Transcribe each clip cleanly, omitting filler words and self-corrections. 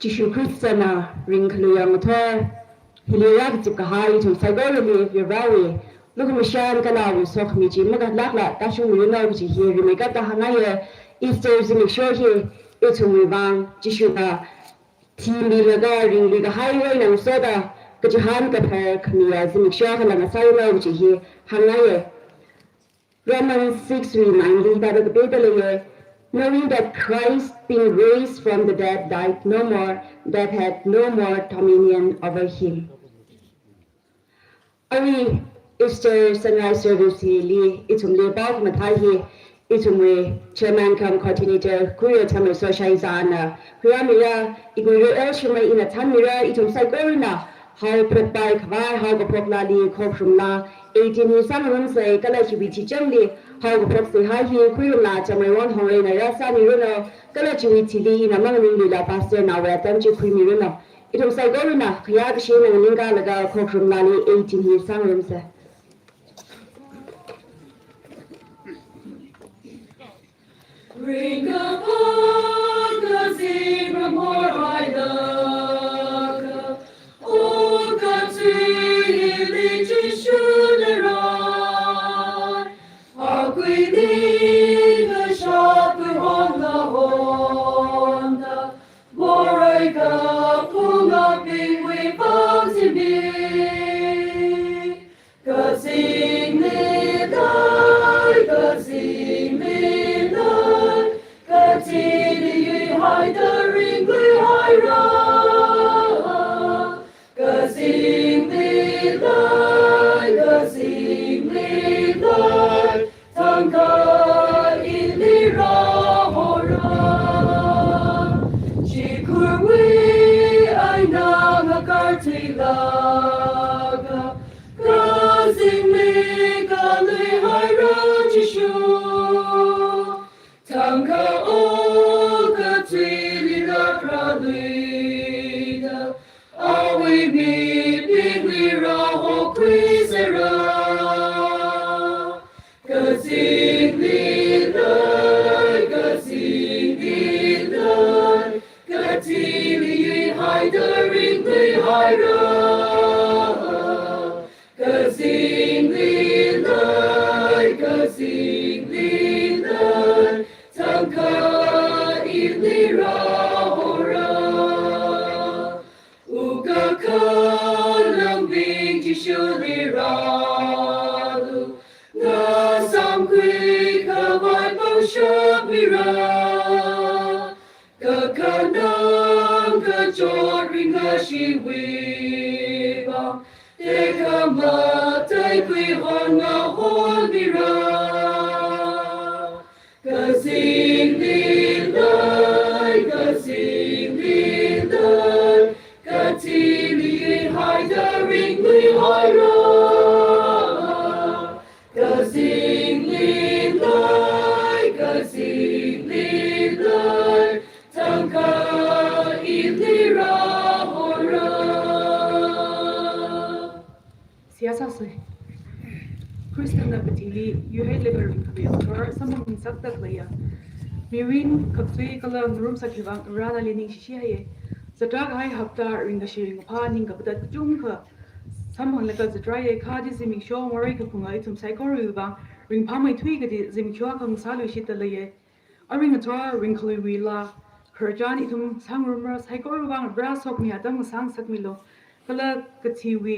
Jishu Christiana Ringkluyang Ther Hiliyak Jikahai to Sagorili Yurawi Look Mishan Kalawi Sok Michi Magat Lakla Tashu Yunovichi here you make up the Hanaya Easter Zimishohi Itumivang Jishuka Timi Lagaring Liga Highway and Soda Kajahan Kapar Kamia Zimishoka and Asayanovichi here Hanaya Romans 6 reminding that the Bible knowing that Christ, being raised from the dead, died no more, that had no more dominion over him. Ari Easter sunrise service li itum le bag matai itum we chairman come coordinator kuya tamu socializana kuya mira iguro elshima ina tamira itum saigorina how put by kawai how go propla li koprum la 18 years samarum say kala chibiti jamli how go prop say hi kuya la chamai wan hore na rasa ni runo kala chibiti li na mangni la pastor na wa tamchi kuimi runo itum saigorina kuya bishina ninga laga koprum la li 18 years samarum say Ring upon the zebra more I look. Oh, continue to shoot around. Our queen the shop on the Honda. More I go, pull up in we found to be. God sing me die, God sing me die. Continue high the ring we high rock. Gazing me die, gazing me die. Tanka in the rahora. Chikur we I know a cartilaga. Gazing me gali high rock chishu. Tanka oka twilira pradida, awi bibira ho kwizera, gazing vidai, gatili hidering the hira, kalang bing ji shuri ralu na sam kui ka vai pau shabira ka kanang ka jori nga shi wiba te ka matai kui hona honira ka sing lilai ka sing lilai ka tili hai da ring li hai ra ka sing lilai ka sing lilai tang ka ilira hora siyasa se Kristen na betili yu hai libering kabiya or samang minsak tak laya mirin kapsui kala room sa kibang rana lining shishi zadrag hai hafta ring da shiring pa ning kapda chung ka samang laka zadrai ka di ziming show mori ka pungai tum saikoru ba ring pa mai thui ka di ziming show ka salu shita laye aring atwa ring khului wi la khurjan itum sangrumra saikoru ba bra sok mi atang sang sak mi lo kala kachiwi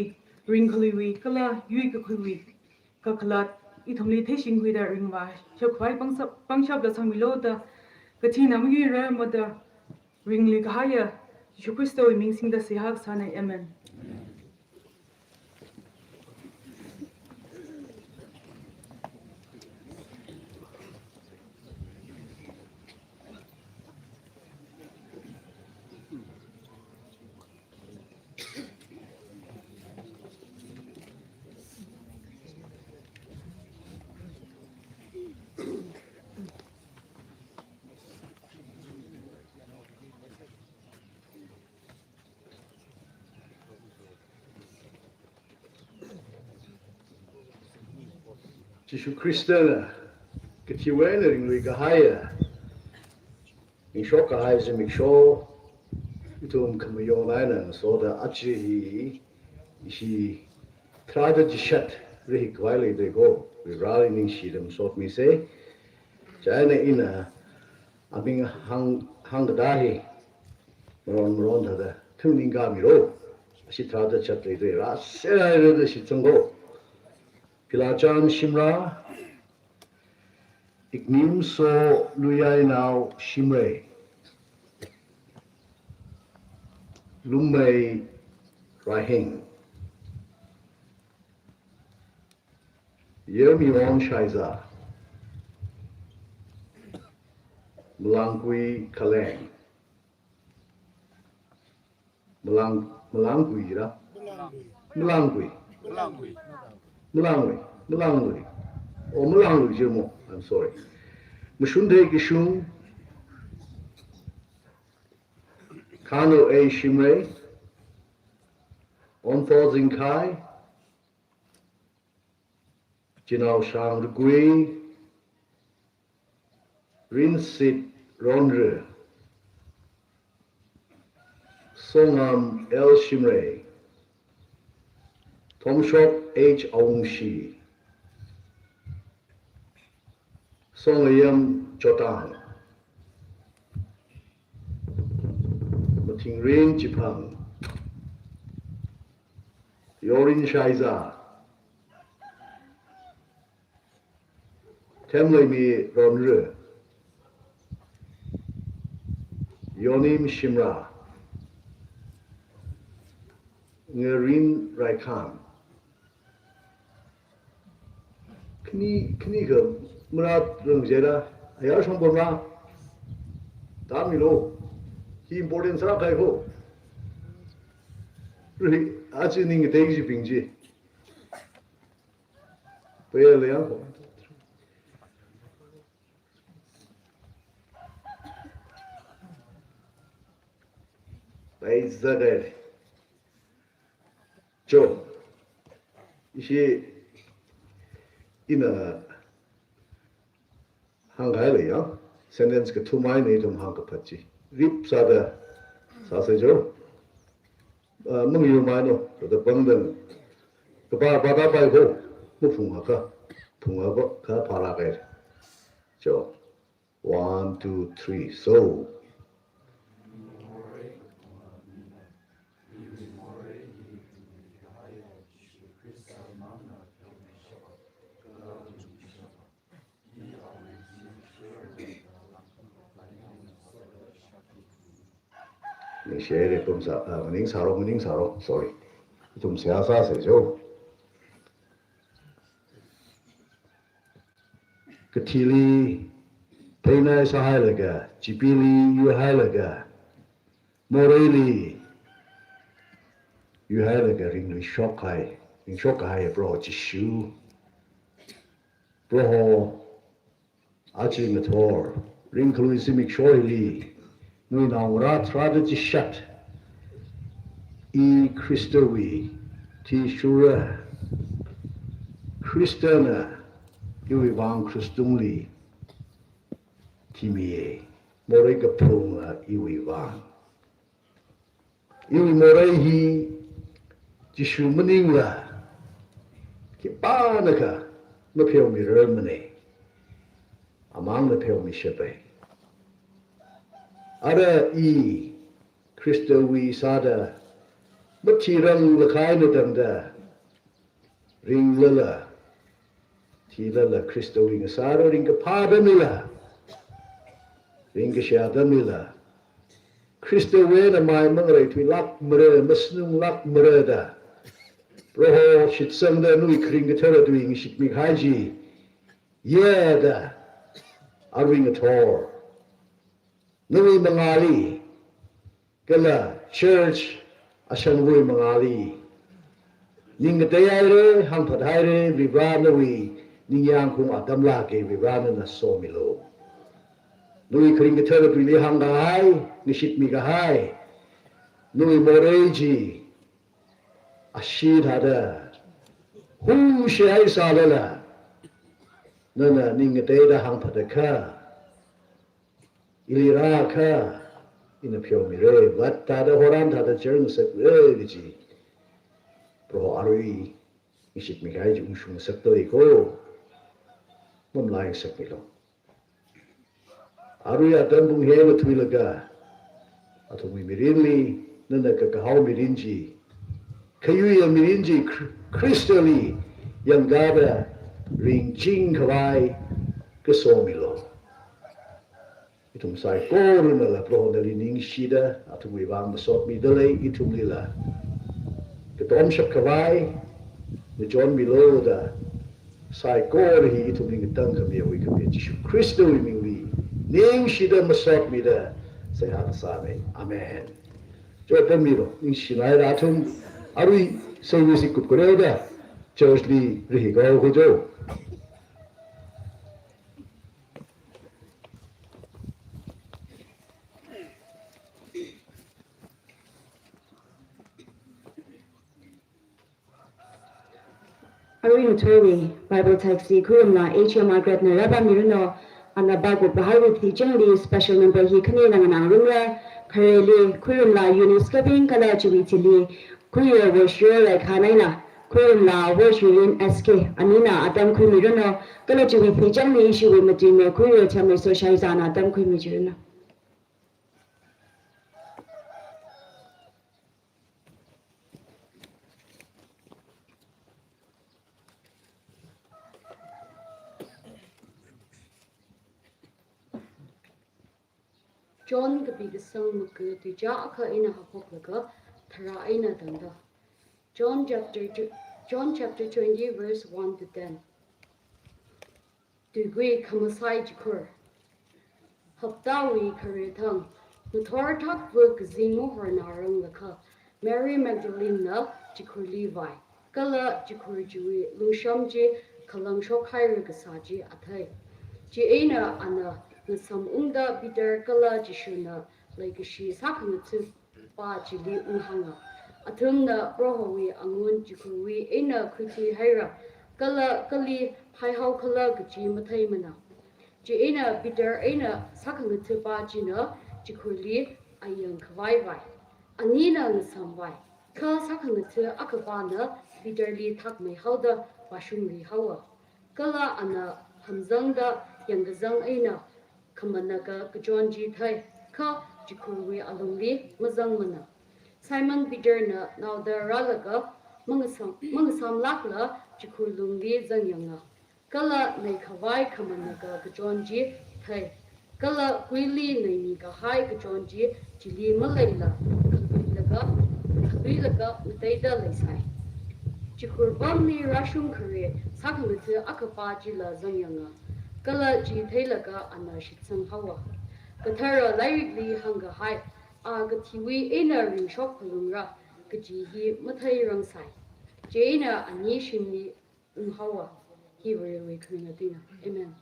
ring khului wi kala yui ka khului ka khalat itumli theshing wi da ring wa chokwai pangshap da sang mi lo da kathina mu yi ra ma da ring li ka haya Jesu Christo ming sing da sihak sana amen Jesu Christana, katiwena ringwi kahaya. In shock eyes and make sure itum kamayolana so the achi he tried to shut really quietly they go. We rally ning she them sort me say. China ina I mean hang the dahi maron to the tuning gamiro. She tried to chat later. I said I read the shit go. Pilachan Shimra Ignim so Luyai now Shimre Lumei Rahing Yermion Shaiza Melangui Kaleng Melangui or Melangui Jimo, I'm sorry. Mushunde Gishun Kano A Shimre On Zinkai Jinao Shang Gui Rinsit Rondre Songam El Shimre Tomshop H. Aung Shi Songayam Chotan Mating Ring Jipang Yorin Shaiza Temle Mi Ronre Yonim Shimra Ngerin Raikan Kniga Murat Rungzera Ayar Shambomra Damilo He important Sarakai Really, Achining a Daisy Pingji Pale Is that Joe? She in a Hanghai, sentence get 2 minutes on Hankapachi. Rip Sada Sasajo Mungu Mano, the Bundan, the Bada by Ho, Mufungaka, Pungaba, Kapalaga. Joe 1, 2, 3, so. share it from Maning Saro, sorry. Itum Siasa Sejo. Katili, Pena Sahalaga, Chipili, Yuhalaga, Morelli, Yuhalaga, in Shokai, bro, Chishu, Bro, Archie Mator, Wrinkle Simic Shoily, Nuina Trada Shat, E. Christowi, T. Shura, Christiana, Iwan Christumli, Timie, Morega Puma, Iwan. Iwi Morehi, Jishu Maningla, Kipanaka, Mapio Mirmane, among the Pio Mishape. Ada E. Christowi Sada, Matirang Lakaina Danda, Ring Lilla. Tilala Christo ringa sara ringa pada mila ringa syada mila Christo wena mai mangrai tui lak mere masnung lak mereda roho shit sangda nui kringa tera tui ngishik mig haji yeda arwinga tor nui mangali kala church asan wui mangali ninga tayare hang padhaire vibra nui Ningyang kung atam laki vibrana na somilo. Nui kring ketera pili hangahai, nishit migahai. Nui moreji, ashid hada. Hu shai salala. Nana ningateda hang padaka. Ilira ka. Ina pyo mire, wat tada horan tada jern sak ji. Pro arui, nishit migahai jung shung sak ko. Mom lying sakilo. Aruya dambung hewa twilaga. Ato mi mirinli, nana kakahau mirinji. Kayuya mirinji kristali yang gada ring jing kawai kasomilo. Itum sai koru nala proho dali ning shida ato mi bang masot mi dale itum lila. Katom shak kawai, ni John Milo da sai kor hi itu ning tang kami wi kami Yesus Kristus wi mingli ning shida masok mi da sai hat same amen jo pemiro ning shinai ratum arui sai wi sikut kore da church li ri go ho jo Arwin Tori, Bible Taxi, Kurumla, H.M. Margaret, Naraba Miruno, and the Bago Bahari, the generally special member he Kanina and Rumla, Kareli, Kurumla, Uniscaping, Kalajuitili, Kuya, Washur, like Hanina, Kurumla, Washurin, SK, Anina, Adam Kumiruno, Kalajuit, the generally issue with Medina, Kuya, Tamil Soshazana, Adam Kumiruno. John could be the song of good to Jaka in a hapoklaka, Tara in a dunda. John chapter 20, verse 1 to 10. Dugui kamasai jikur. Haptawi karitang. Nutor tak book zingo hornarang laka. Mary Magdalena jikur Levi. Kala jikur jui lushamji kalang shokai gasaji atai. Jiena ana. Some unda bitter kala jishuna like she sakana to pa chili unhanga. Atumna brohowi angun jikuri ina kuti haira kala kali hai how kala gaji mataimana. Jina bitter ina sakana to pa jina jikuli ayang kawai. Anina and samwai. Ka sakana to akabana bitterly tak me hauda washungri hawa. Kala ana hamzanga yangazang aina. Kamanaga Kajonji Thai Ka Jikurwi Alungli Mazangmana Simon Biderna now the Ralaga Mangasam Lakla Jikurlungli Zangyanga Kala Nakawai Kamanaga Kajonji Thai Kala Quili Naimiga Hai Kajonji Jili Malayla ka khri ka utai da lai sai chi kurban ni rashum khre sak lu the akapa ji la zang yang kala ji thaila ka ana shit sang hawa ka thara lai li hanga hai a ga thiwi ina ring shop khulunga ka ji hi mathai rang sai jena ani shimni hawa hi we khringa tina amen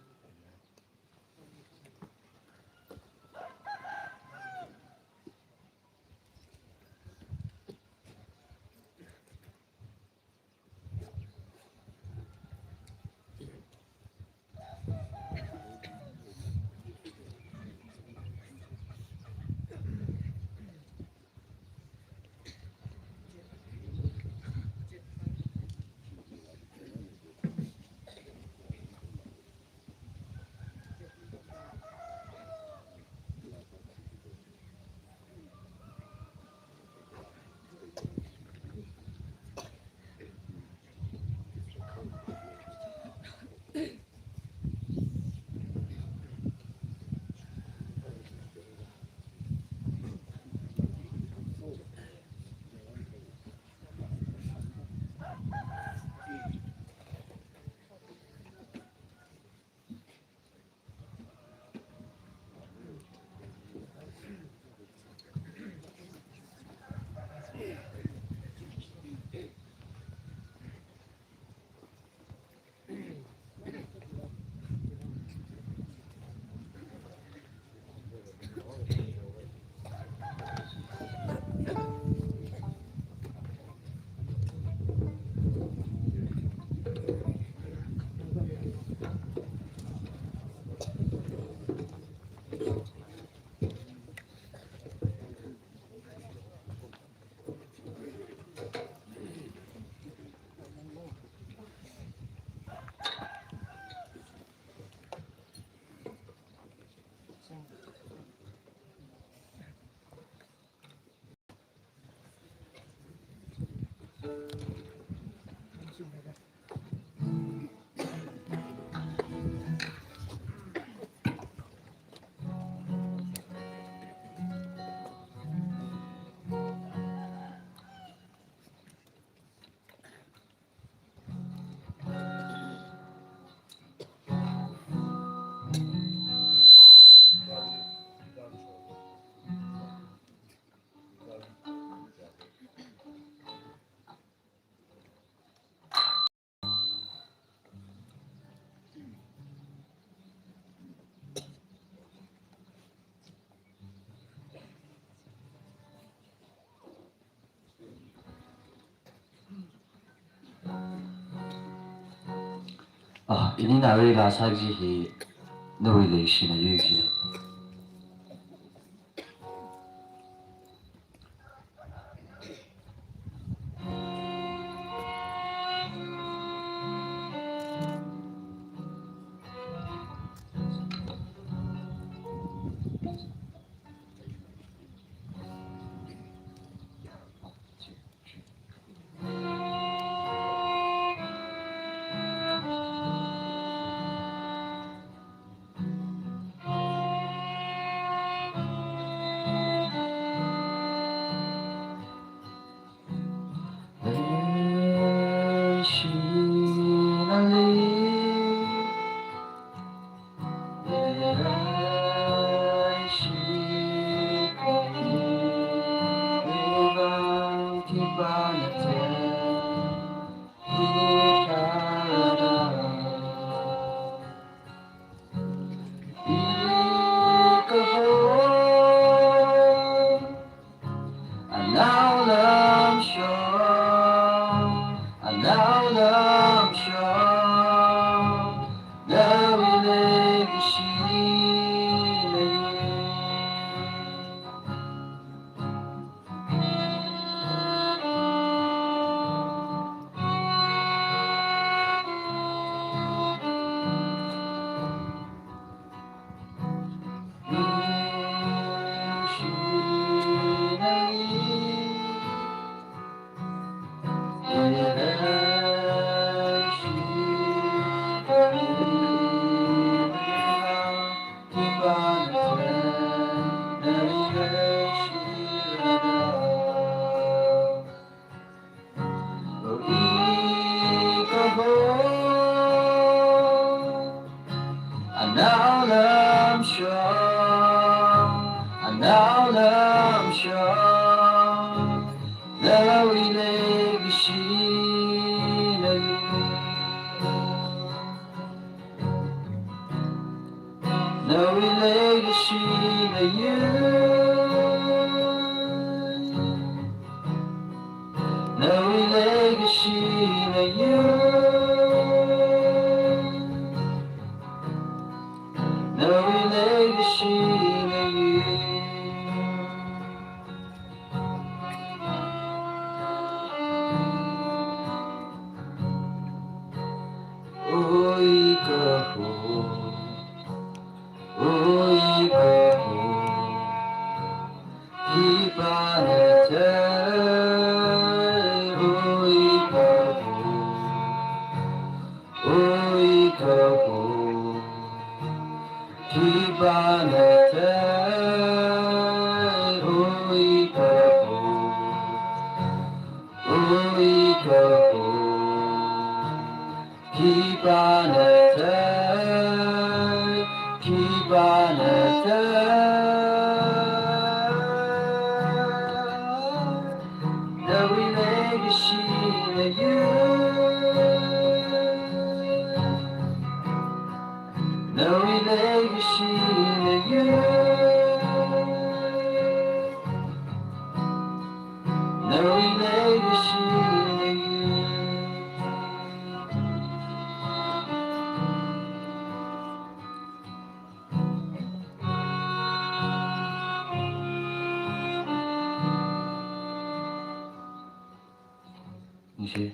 ini nawe la saji hi nawe le shi na yu ji And now I'm sure, and now I'm sure, that we lay the sheen of you. Now we lay the sheen of you. Now we lay the sheen of you. Now we lay the sheen of you. Oi kaho, Ibanete, oi kaho, Ibanete, oi kaho, Ibanete, Ibanete. Now we lay the sheen of you. Now we lay the sheen of you. Now we lay the sheen of you. 이제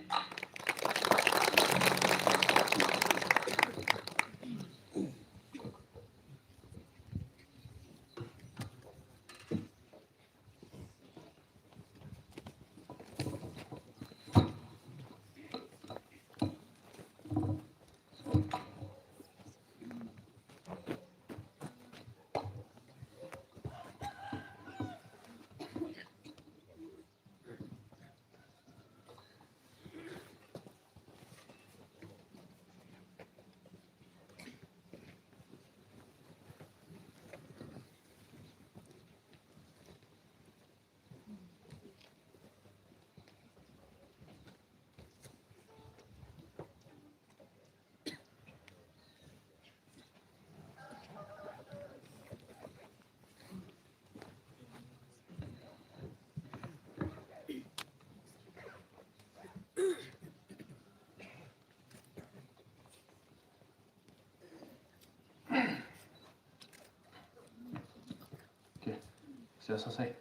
Say,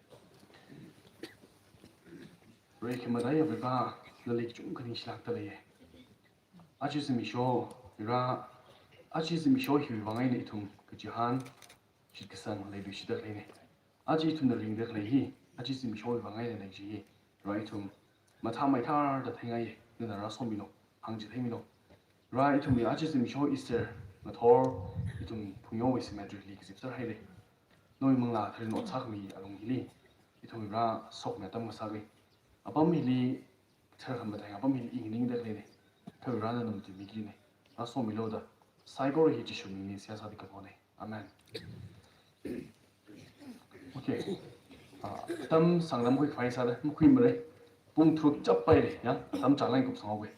Rick Madaya Viva, the Lake Junkin Shlactale. Achis Micho, Ira, Achis Micho, Huvine to Kajihan, Chikasan, Lady Shidalene. Ajitum the ring that lay, Achis Micho Vine and G, right to Matamaitar, the thing I, the Rasomino, Hangjitamino. Right to me, Achis Micho Easter, Mator, itum Puyo is Madrid League, if they're highly. No mangla thari no chak mi along hili ithoi ra sok me tam masagi apam hili thar kham batang apam hili evening dak le ne thoi ra na num ti mi gi ne ra so mi lo da cyber hi chi shumi ni sia sa dik ko ne amen okay tam sanglam khoi phai sa da mu khoi mre pung thuk chap pai le ya tam changlai kup song we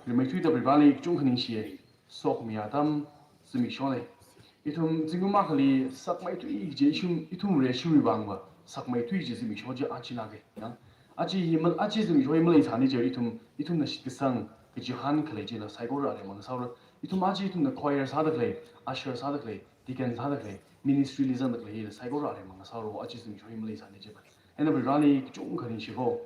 ri mai thui da bi bali chung khning shi sok mi atam simi shone itum zingumahali sakmai tui je itum re shuri bangwa sakmai tui je zimi shoje achi nage ya achi himal achi zimi shoi malai thani je itum na shikisang ke jihan khle je la saigor ale mang saur itum achi itum na choir sadak le asher sadak le deacon sadak le ministry lizan dak le saigor ale mang saur achi zimi shoi malai thani je ba ena bi rani chung khani shi ho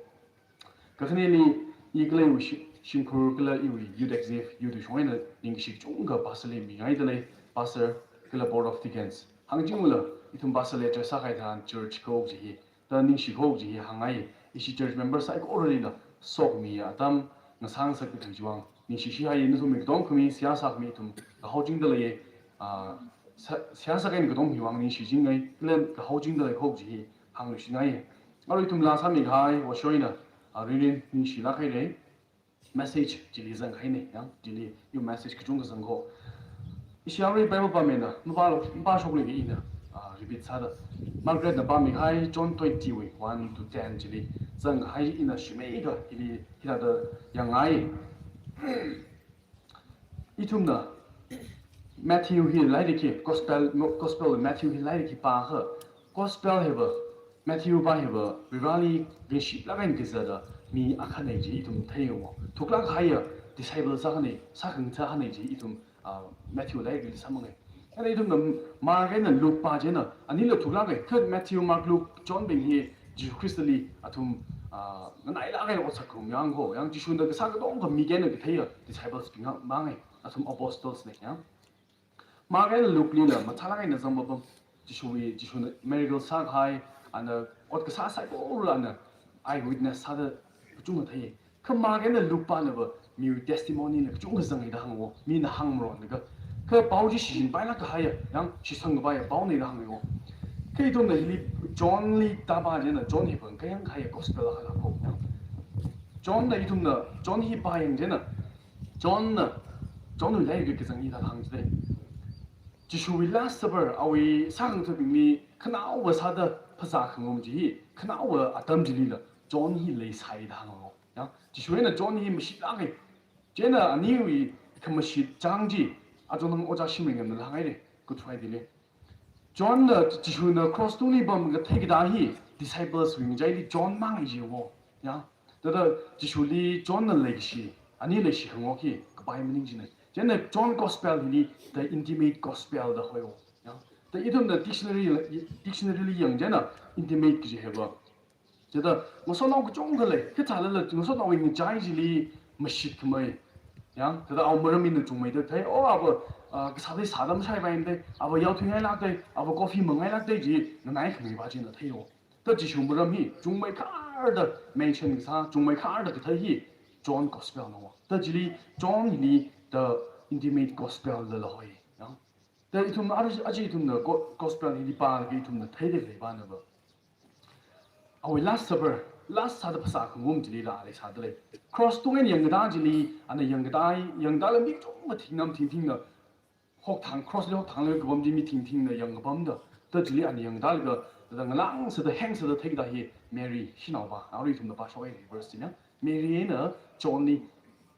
kakhne ni igle u shimkhur kala iwi yudexif yudu shoina ning shi chung ga basale mi ngai dale pastor kila board of deacons hangjingula itum basalator sakaitan church ko ji ta ning shi ko ji hangai ishi church members ai already na sok mi atam na sang sak ti juang ning shi shi hai ni so mi dong khmi sia sak mi tum ka hojing de le sia sak ai dong hiwang ning shi jing ai klen ka hojing de le ko ji hang shi ngai aro itum la sa mi hai wa shoina rin ning shi la khai le message jili zang khai ne yang jili yu message kchung ka zang ko Ishiari Bible pa me na mba shok le gi na repeat sa da Margaret na ba mi hai John 20 we 1 to 10 jili zang hai ina shime ga ili hira da yang ai itum na Matthew hi lai de ki gospel Matthew hi lai de ki pa ha gospel heba Matthew ba heba rivali ge shi la gan ki za da mi akhan nei ji itum thai yo thukla khaya disciple sa ne sa khang cha ha nei ji itum Matthew lai ge sa mang ai itum na ma ge na Luke pa je na ani lo thukla ge third Matthew Mark Luke John bing hi Jesus Christ li atum nai la ge o sa kum yang ho yang ji shun da sa ga dong ga mi ge na ge thai ya disciples bing ma ngai atum apostles ne ya ma ge Luke li la ma thala ge na zam ba ji shu na miracle sa khai and ot ka sa sai ko la na eyewitness sa da chung thai ka ma ge na Luke pa na ba mi testimony na chung zang da hang wo mi na hang ro na ga ka bao ji shin bai la ka ha ya yang chi sang ba ya bao nei da hang wo kai dong na li John li ta ba je na John hi ban ka yang ka ya gospel la ko John da itum na John hi ba yang je na John nu lai ge ke zang ni da hang je ji shu wi last supper awi sang to bing mi khna wa sa da phasa khangom ji khna wa atam ji li la John hi lei sai da hang wo ya ji shu na John hi mi shi la ge je na ani wi kham shi jang ji a zong nang o ja shi ming ngam la ngai de good friday le John na ji shu na cross to ni bam ga thai da hi disciples wi mi jai li John mang ji wo ya da ji shu li John na lei shi ani lei shi khang wo ki ka bai mi ji ne Jenna John Gospel ni the intimate gospel the hoyo ya the idum the dictionary yang jena intimate ki heba jeda ngoso na ko chong gale ke thala la ngoso na wi jai ji li mashit kmai ya jeda au maram in chung mai de thai o aba ka sa dai sadam sai ba inde aba yau thing ai lak dai aba coffee mangai lak dai ji na nai khmi ba ji na thai yo the ji shum maram hi chung mai khar da mention sa chung mai khar da ka thai hi John Gospel no the ji John ni the intimate gospel the loy ya the itum aji itum the gospel ni pa ge itum the thai de le ba na ba awi last supper last sa da phasa khum ji la le sa de cross tu ngen yang da ji li an yang da le mi chung ma thing nam thing na hok thang cross le hok thang le gom ji mi thing na yang bam da the ji li an yang da le ga da lang sa da hang sa da thai da hi Mary shinao ba awi itum the ba shawai verse na Mary na John ni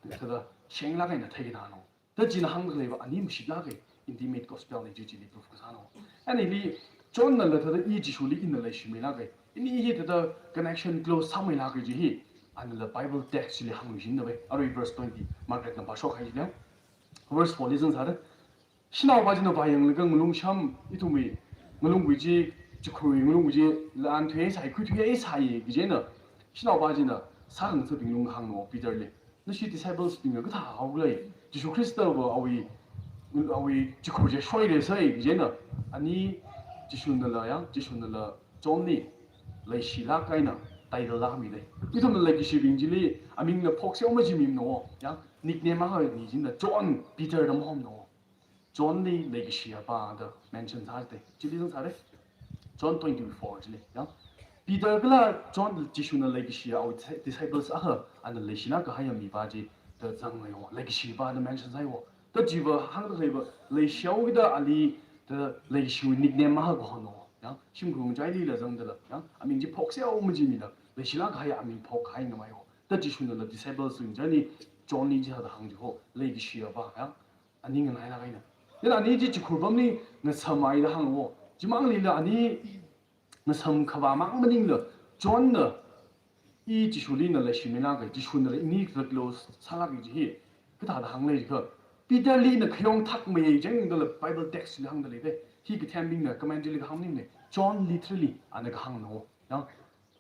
da sheng la ga na thai da no the jin hang le ba ani mshi la ge intimate gospel ne ji li proof ka no ani li John na la da i ji shu li in la shi me la ge ini hi da connection close sam la ge ji hi an the bible text li hang jin de ari verse 20 Margaret na ba sho khai ne verse 4 listen sa de shinao ba jin no ba yang le gang lung sham i tu mi nglung wi ji khoi nglung wi ji la an thwe sai khu thwe ai sai ge je na shinao ba jin na sa hang se bing lung hang no Peter le na shi disciples bing ga ta hau le 지수 크리스토버 아위 지코제 쇼이레서 이제나 아니 지수는라야 지수는라 존니 레시라 까이나 타이틀라 미데 이놈은 레기시 빙질리 아밍나 폭세 오마지 밈노 야 닉네임 하 니진다 존 피터 덤 홈노 존니 레기시야 바더 멘션 살때 지리는 살에 존 24 질리 야 피터글라 존 지수는 레기시야 아우 디사이플스 아하 안 레시나 그 하야 미바지 the zang le wo like shi ba the mention sai wo the ji ba hang de ba le xiao de ali the le xiu nickname ma go no ya sim gu zai li le zang de la ya a ming ji phok xiao mu ji mi da le shi la ga ya a ming phok khai no ma yo the ji shun de disabled sun zai ni zhong li ji ha de hang ji ho le gi shi ba ya a ning ngai la ga ina ya ni ji khur bam ni na samai de hang wo ji mang li la ani na sam kha ba mang ma ning le john de 이 지슈리는 레시미나가 지슈는 이니 그로스 살아기지 그 다다 항래 그 비달리는 그용 탁메 정들 바이블 텍스트 항들이데 히그 템빙나 커멘트리 항님네 존 리터ally 안에 그 항노 야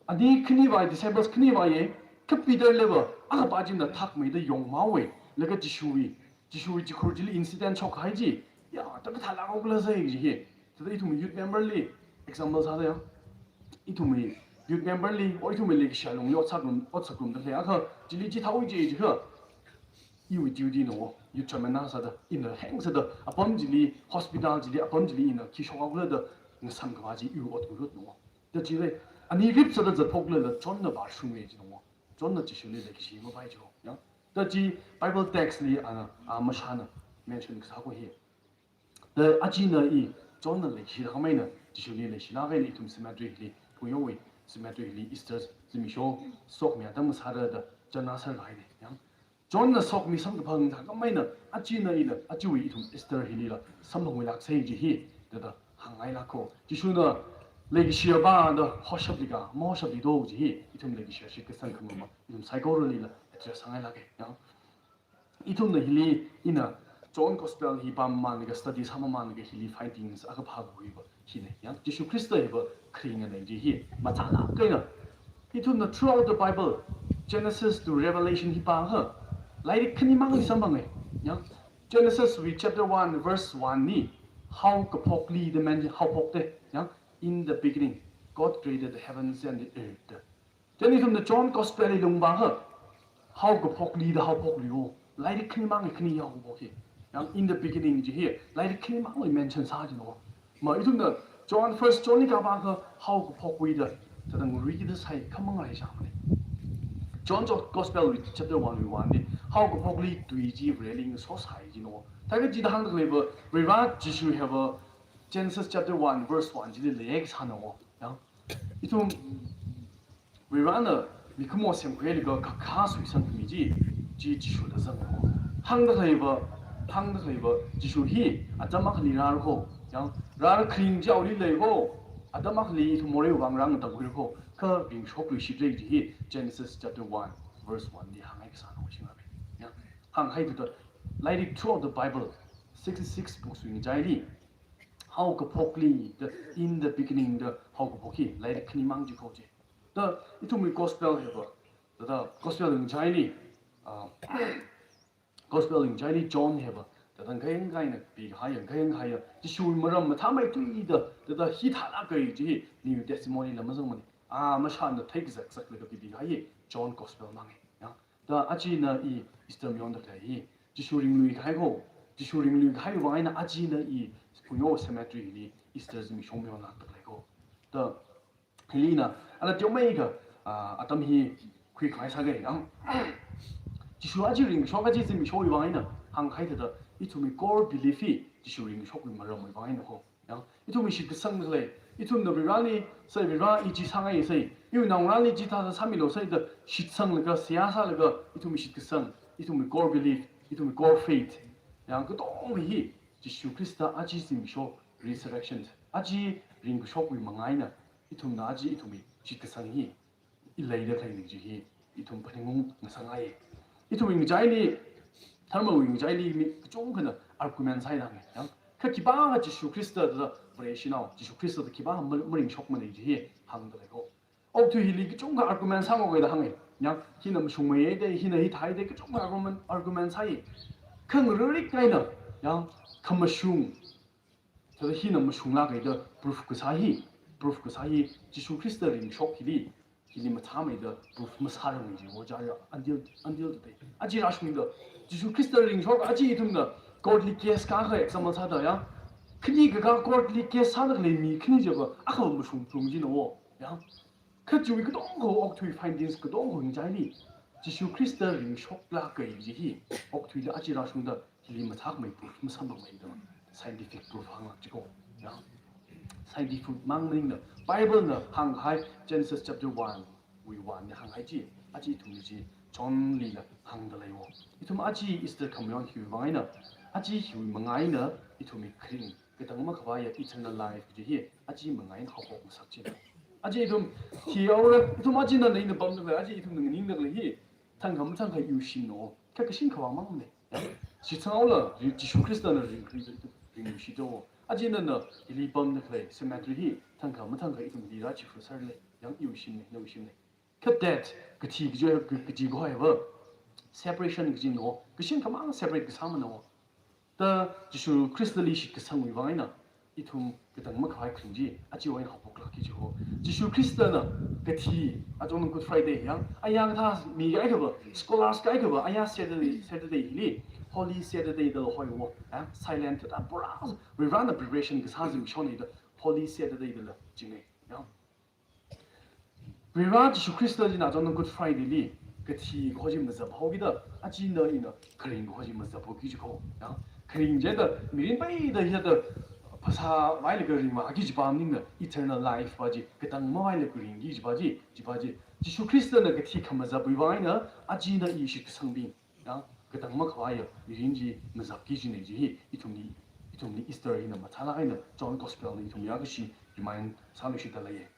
아니 크니바이 디세블스 크니바이 그 비달레버 아 빠진다 탁메의 용마웨 내가 지슈위 지코르질 인시덴트 촉하지 야 딱 달라고 그래서 이지 저도 이 투미 유트 멤버리 example 사대요 이 투미 youth member li oi thu me li sha long yo chak rum da le a kha jili ji thau ji ji kha you duty no you chamana sa da in the hang sa da apom jili hospital jili apom jili in ki shong ga da ng sam ga ji yu ot gu no da ji le ani rip sa da za phok le la chon na ba shu me ji no chon na ji shu le ki shi mo bai jo ya 더 지 바이블 텍스트리 마샤나 mention 그 하고 해. 더 아지나 이 존나 레시 하면은 지슈리 레시 나가리 좀 스마트리 고요위 스마트리 이스터 지미쇼 속면 담 사르다 전나설 라이네. 양 존나 속미 성급한 잠깐만은 아지나 이라 아지위 좀 이스터 힐이라 삼동을 낙세지 히 더더 항아이라고 지슈나 레기시아바다 허샵리가 모샵리도 지 이tum 레기시아 시크산 그뭐 좀 사이코를리라 에트라 상하이라게 양 이tum나 힐리 이나 존 고스펠 히밤만가 스터디 사마만가 힐리 파이팅스 아가 파고 이거 히네 양 지슈 크리스토 이거 크리잉은 내지 히 마타나 그이나 이tum나 throughout the bible genesis to revelation 히바하 라이리 크니망이 삼방에 양 genesis we chapter 1 verse 1니 how kapokli the man how pokte 양 in the beginning God created the heavens and the earth then from the John gospel lungbang how kapokli the how pokliu 라이리 크니망이 크니 야고 보기 양 in the beginning ji here 라이리 크니망이 mention 사지노 뭐 이tum나 John first John 가방 how kapokli the 저는 read the sai 컴망을 해상네 John gospel chapter 1 we want how kapokli tuiji railing so sai ji no 다가 지다 한다 그래버 리바 지슈 have Genesis chapter 1 verse 1 지리 레엑 사노 양 이tum 리바나 미크모 셈괴리가 각하 수이선 미지 지 지슈다 상 한다 그래버 지슈히 아자마클리라고 양 라르 크링 자우리 레고 아자마클리 투모레 왕랑 당고고 그 빙쇼크리 시제지 Genesis chapter 1 verse 1 니 항하이 사노 신하베 양 항하이부터 Like it throughout the Bible, 66 books in Jaili. How kapokli the in the beginning the how kapoki like the knimang jikoje. The itumi gospel have the gospel in Jaili. Gospel in Jaili John have the kayang kain big higher. The shoe maram matamai to eat the heat halaka new testimony lamazamani. Mashan the takes exactly the big high John gospel mangi. The achina e is the beyond the day. 지슈링루이 가이고 지슈링루이 가이고 와이나 아지나 이 구요 세메트리니 이스터즈미 쇼메오나 딱래고 더 힐리나 알아 쪼메이가 아담히 퀴 가이사게 양 지슈 아지링 쇼가지즈미 쇼이 와이나 항카이드다 이투미 core belief이 지슈링 쇼고 말로 와이나 호양 이투미 시크상들레 이투미 비라니 서비라 이지 상하이 서이 이나우라니 지타다 3일로 서이다 시상르가 시야사르가 이투미 시크상 이투미 core belief 이tum이 core faith 양 그동이 지슈 크리스타 아지 심쇼 resurrection 아지 링그 쇼고 망아이나 이tum나 아지 이tum이 지크상이 일레이더 타이니지 이tum 파닝웅 상아이 이tum이 자이니 탈모윙 자이니 좀 그나 알쿠멘 사이랑에 양그 기바가 지슈 크리스타다 브레시나 지슈 크리스타다 기바 머링 쇼크만이지 항들고 업투 힐리 좀 알쿠멘 상어거다 항에 양 희는 숭매에 대해 희는 이 다에 대해 좀 argument 사이 큰 르릭 가이나 양 컴마슝 저 희는 숭라게 더 proof 그 사이 지수 크리스터링 쇼키리 희니 마타메더 proof 마사랑이지 오자야 until today 아지 라슈민더 지수 크리스터링 쇼 아지 이tum다 godly case 가가 example 사다야 크니 그가 godly case 사다를 미 크니 저거 아까 뭐 숭중지노 양 그 주위 그 동거 억투이 파인딩스 그 동거 굉장히 지수 크리스터 링쇼크라 그이지 억투이 아지라sun다 힐리마 타그메 프루프 삼방메이더 사이언티픽 프루프 항락지고 야 사이언티픽 망링의 바이블의 항하이 제네시스 챕터 1 we want 항하이지 아지 tum이지 존리의 항들레요 이tum 아지 이스터 커뮤니티 휴방이나 아지 휴망아이나 이tum이 크린 그당마 가봐야 eternal life 지히 아지 망아인 하고 삭지 아지 이tum 히어로 이tum 아지는 내는 범들 아지 이tum 는 닝들이 tangamtan가 유신노 그렇게 신카와 막네 시청하라 지수 크리스토는 링시도 아지는 이 범들 세마트리 tangamtan가 이tum 리라치 프설레 양 유신네 그때 그 지기죠 그 지고 해봐 separation 그지노 그 신카만 separate 그 사면노 더 지수 크리스토리시 그 상위 방이나 이tum 그당 뭐 가이 큰지 아지 와인 하복락이죠 지수 크리스토는 그티 아종은 굿 프라이데이 양 아양 다 미가 이거 스콜라스 가이거 아야 세터데이니 홀리 세터데이도 호이고 아 사일런트 다 브라우즈 we run the preparation 그 사진 쇼니도 홀리 세터데이도 지네 양 we run 지수 크리스토지 나종은 굿 프라이데이 个体或者么子跑给的啊，今的呢，可能或者么子跑给就好啊，可能觉得没人背的些的。ภาษา 外来个人嘛，就是把那个 eternal life 吧，就个当么外来个人，就把这，耶稣基督那个体看么子不一样呢，啊，今的意识个生命，啊，个当么可爱呀，人家么子基督那就一种的 Easter 呢嘛，他那呢 John Gospel 呢一种样个是，remind 上面是的了耶，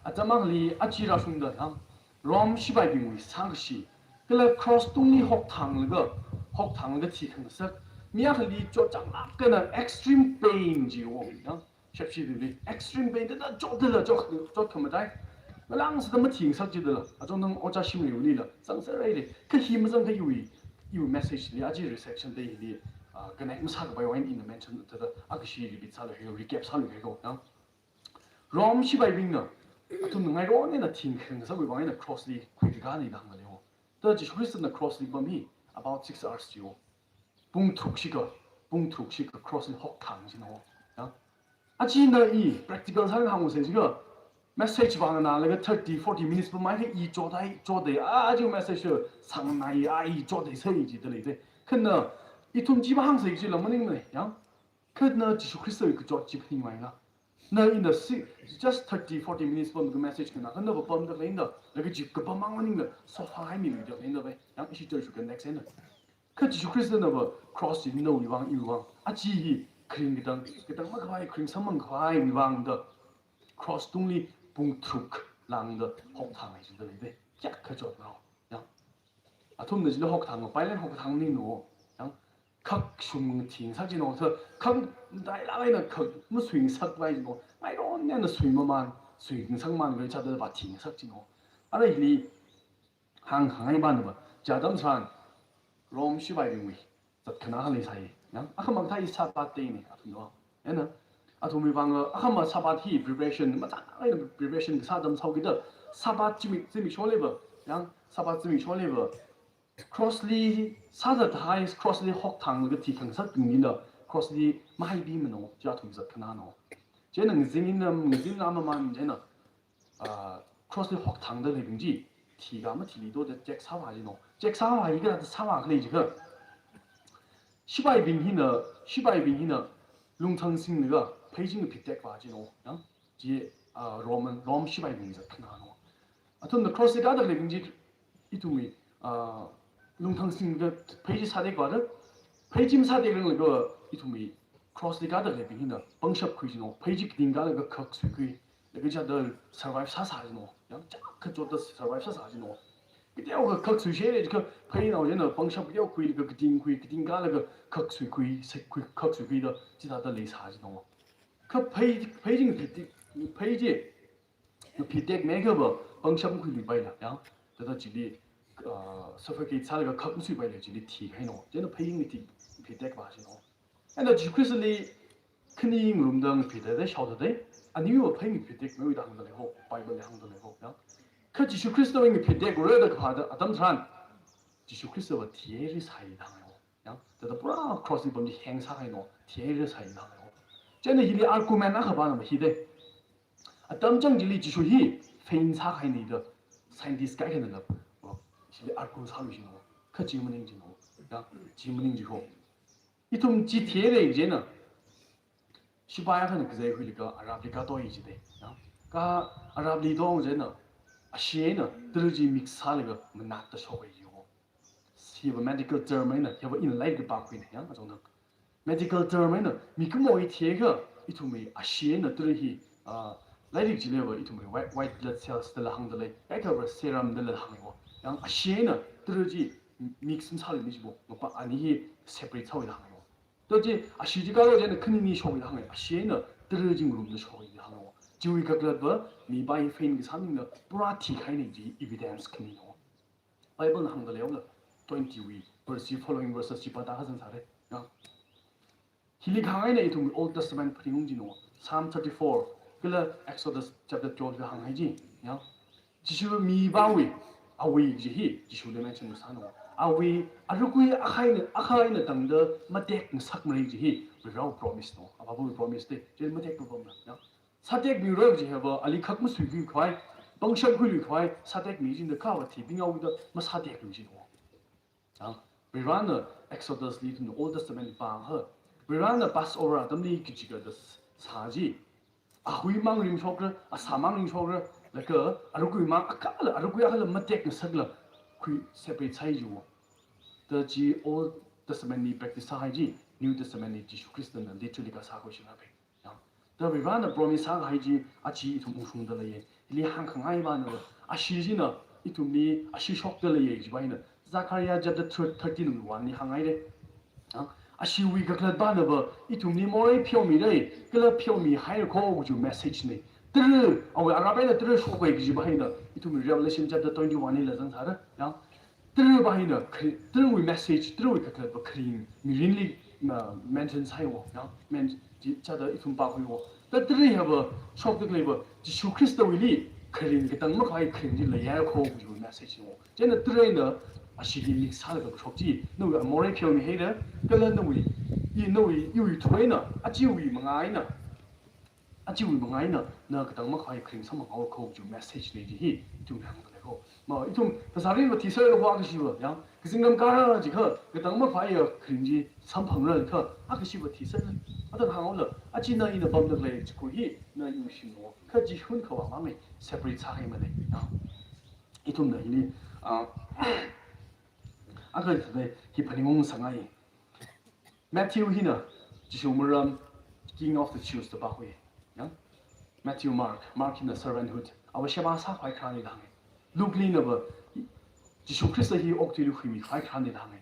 啊，咱们里啊，记着说的啊，Rome 西拜兵为上个是，个了 cross 东里学堂那个体看的是。miyak li cho chang la ka na extreme pain ji wo ya shap shi de extreme pain da cho de la cho kham dai ma lang sa ma thing sak ji de la a chong nang o cha shim li la sang sa rai de ka hi ma sang ka yu message li a ji reception de li a ka na im sa ka bai wan in the mention da a ka shi li bi sa le recap sa le go ya rom shi bai bing na a tu ngai ro ne na thing khang sa bai wan na cross li khu ji ga ni dang le ho da ji christian na cross li ba mi about 6 hours ji wo 붕툭시가 크로스 혹 당신어 야 아지나 이 practical 상황하고 세지가 메시지 방은 나가 30 40 minutes per mile 이 조대 아주 메시지 상나이 아이 조대 서이지들이데 근데 이통 지바 항상 이제 너무는 야 근데 지수 그리스도의 그 조집이 많이나 나 in the just 30 40 minutes per message 그나 근데 뭐 범도 레인다 내가 집 급방망하는 거 소파에 미는 거 레인다 왜야 이 시절 그 넥스는 그 지수 그리스도는 뭐 cross 인도 위왕 아지 그림 기당 막 가이 그림 삼만 가이 위왕的 cross 동리 봉툭 랑的혹탕에 진들인데 약 그죠 야 아톰는 진짜 혹탕 빨리 혹탕 니노 양 각shum ting 사진 어서 각 나이라이는 각뭐 swing sắc vai 뭐 마이론 내는 swing만 swing 상만 그 자들 봐 ting 삭지노 아래 이 항항이 반도 봐 자담산 롬 시바이링위 그나 할리 사이 양 아까만 다 이사 빠때이네 같은 거 얘는 아토미 방어 아까만 사바티 preparation 맞아 preparation 사담 사오기도 사바쯤이 쇼레버 양 사바쯤이 쇼레버 crossly 사다 하이스 crossly 혹탕 그 티강사 등인다 crossly 마이비면어 자통서 그나노 쟤는 징인남만 쟤는 아 crossly 혹탕的领지 티가 뭐 티리도 잭 사와지노 잭 사와 이거 사와 그래 지금 시바이빙히는 룽탕싱 그 베이징의 빅텍 바지노 지 롬 시바이빙이서 그나노 아무튼 크로스 가다 그래지 이tum이 룽탕싱 그 베이지 사대과를 베이짐 사대는 그 이tum이 크로스 가다 그래빙히는 벙샵 크이지노 베이지 딩가는 그 극수이 그 자들 서바이브 사사지노 그 쪽도 서바이브 사사지노 그때 그 극수시에 그 페인 나오는 벙샵 비교 크이 그 딩가는 그 극수이 크이 극수이도 지다들 리사지노 그 베이징 페이지 그 피텍 메이크업 벙샵 크이 리바이라 야 그래서 지리 서포케이트 살가 극수이 바이라 지리 티 해노 쟤는 페이징 티 피텍 바지노 근데 지크리스리 크닝 룸당 피텍의 샤우드데 아니요 페이징 피텍 메이다 한다네 호 바이블에 한다네 호 야 그 지수 그리스도의 피텍 그래도 가다 아담산 지수 그리스도와 티에를 사이당해요 야 그래서 브라 크로스 범지 행사해노 티에를 사이당해요 쟤는 이리 아르구멘 아가바는 히데 아담정 질리 지수히 페인사하이니더 사이언티스트 가이는 거 이리 아르구 사루시노 그 지문행지노 야 지문행지호 이tum 지티에를 이제는 시바야는 그제 흘리가 아랍리가 도이지데 야 아랍리도 이제는 아시에는 들지 믹사르가 만났다 쇼웨이요 시바 메디컬 term에는 여보 인 라이트 바퀴네 야 정도 medical term에는 미크모이 티에가 이tum이 아시에는 들히 라이트 지내버 이tum이 white blood cells들 항들에 에커버 세럼들 항이고 양 아시에는 들지 믹스 살이 미지고 뭐 아니 세퍼레이트 사오이 항이고 또지 아시지가로 이제는 큰이니 쇼웨이 항이 아시에는 들지 그룹도 쇼웨이 항이고 지위 각라버 미바이 페인 그 사는 브라티 카이니지 evidence 그니요 바이블 항들에요 20 verse following verses 지바다 하선 사례 야 힐리 강하이네 이tum Old Testament 프링지노 Psalm 34 그래 Exodus chapter 12 그 항하이지 야 지수 미바위 아위 지히 지수를 mention 사노 아위 아르구이 아카이네 당더 마텍 삭머리 지히 without promise 노 아바부 promise 때 제 마텍 부분나 야 사텍 뮤러 지해버 알리 각무 수기 과이 bang sham khui lui khwai satek mi jin de ka wa thi bing au de ma satek lu jin wo we run the Exodus lead in the Old Testament bang her we run the Passover dam ni ki chiga de sa ji a hui mang rim chok a sa mang rim chok la ka arugui ma ka la arugui ha la ma tek na sak la khui separate chai ju wo the ji Old Testament ni practice sa ji New Testament ni Jesus Christ na literally ka sa ko shi na be the we run the promise sa hai ji a chi thu mu shung de la ye li hang khang ai ba no a shi ji na itum ni a shi shok de la ye ji ba ina Zachariah chapter 13 1 ni hang ai de a shi wi ka kla ba na ba itum ni mo ai phyo mi dai kla phyo mi hai ko ju message ni tru aw arabai na tru shok ko ji ba ina itum Revelation chapter 21 ni la jang sa da tru ba ina tru wi message tru wi ka kla ba kring mi rin li mention sai wo men cha da itum ba ko wo da tru ha ba shok de le ba ji shu Christ wi li kring ke tang ma khai kring ji la ya ko ju message wo chen da tru na a shi li mix sa da shok ji no ga mo rai phyo mi he da ka la no wi yi no wi yu thoi na a ji wi ma ngai na a ji wi ma ngai na na ka tang ma khai kring sa ma ko ju message ni ji hi tu na ma ko ma itum ta sa ri ba ti sa lo wa ka shi ba ya ka sing gam ka ra ji ka tang ma khai ya kring ji sam phang ren ka a ka shi ba ti sa a da hang lo a ji na ina bam da le ji ko hi na yu shi no ka ji hun ka wa ma me separate sa hai ma ne itum na ni a ka de hi pani mong sa ngai Matthew hina ji shu muram king of the Jews the ba hui Matthew Mark hina servanthood awa shaba sa khai khan ni dang Luke li na ba ji shu Christ hi ok ti lu hui mi khai khan ni dang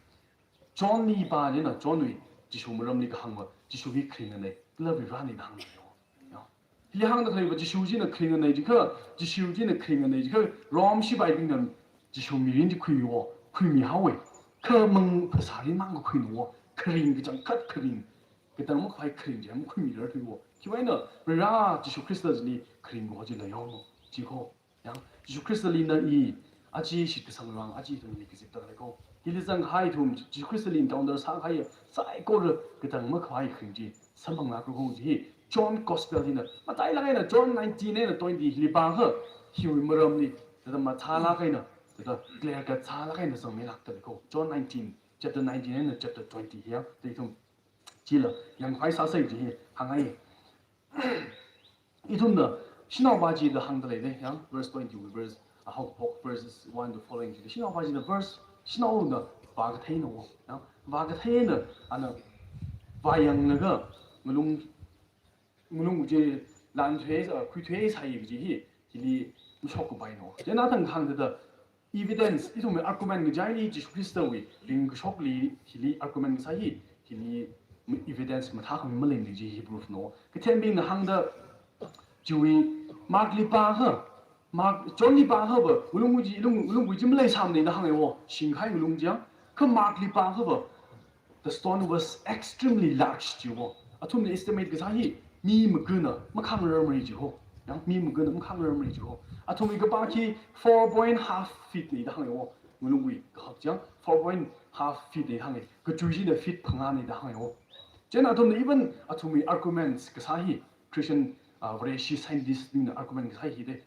John ni ba ni na John wi ji shu muram ni ka hang ba ji shu wi kring ne la bi ran ni dang hi hang da khai ba ji shu ji na kring ne ji ka ji shu ji na kring ne ji ka rom shi bai bing na ji shu mi rin ji khui wo khui mi ha wei ka meng pa sa ri mang ko khui no kring ke jang kat kring ke tang mo khai kring jam khui mi ra thui wo ki wai na ra ji shu Christ ni kring go ji la yo no ji ho yang ji shu Christ li na i a ji shi ke sang rang a ji tu ni ke zip ta le ko ki li zang hai thum ji Christ li down der sa hai sai ko re ke tang mo khai kring ji sam bang na ko go ji John Gospel ni na ma tai la na John 19 ne na 20 li ba ha hi wi maram ni da ma tha la kai na da clear ka tha la kai na so me lak ta ko John 19 chapter 19 and chapter 20 here they thum ji la yang khai sa sai ji hang ai itum na 신앙 바지 the hang de le yang verse 20 verse how verses 1 to following the 신앙 바지 the verse 신앙 na ba ga thai no ya ba ga thai na ana ba yang na ga mulung je lan thwe sa khu thwe sai ji hi li mu shok ko bai no je na tang hang de evidence itum me argument ni jai ni ji Christ wi ling shok li argument sa hi li evidence ma tha khang ma ling ji hi proof no ke ten bin hang de Jui Mark li ba he Mark John li ba he ba ulung ji ulung ji mlai sam ni da hang yo xin khai ulung jiang ke Mark li ba he ba the stone was extremely large ji wo atum ni estimate ga sa hi mi ma ge na ma khang re ma ji ho yang mi ma ge na ma khang re ma ji ho atum ga ba ki 4.5 feet ni da hang yo ulung wi ga jiang 4.5 feet ni hang ge ge ju ji de feet phang a ni da hang yo jen atum ni even atum arguments ga sa hi Christian Vreshi scientist in argument sai hi de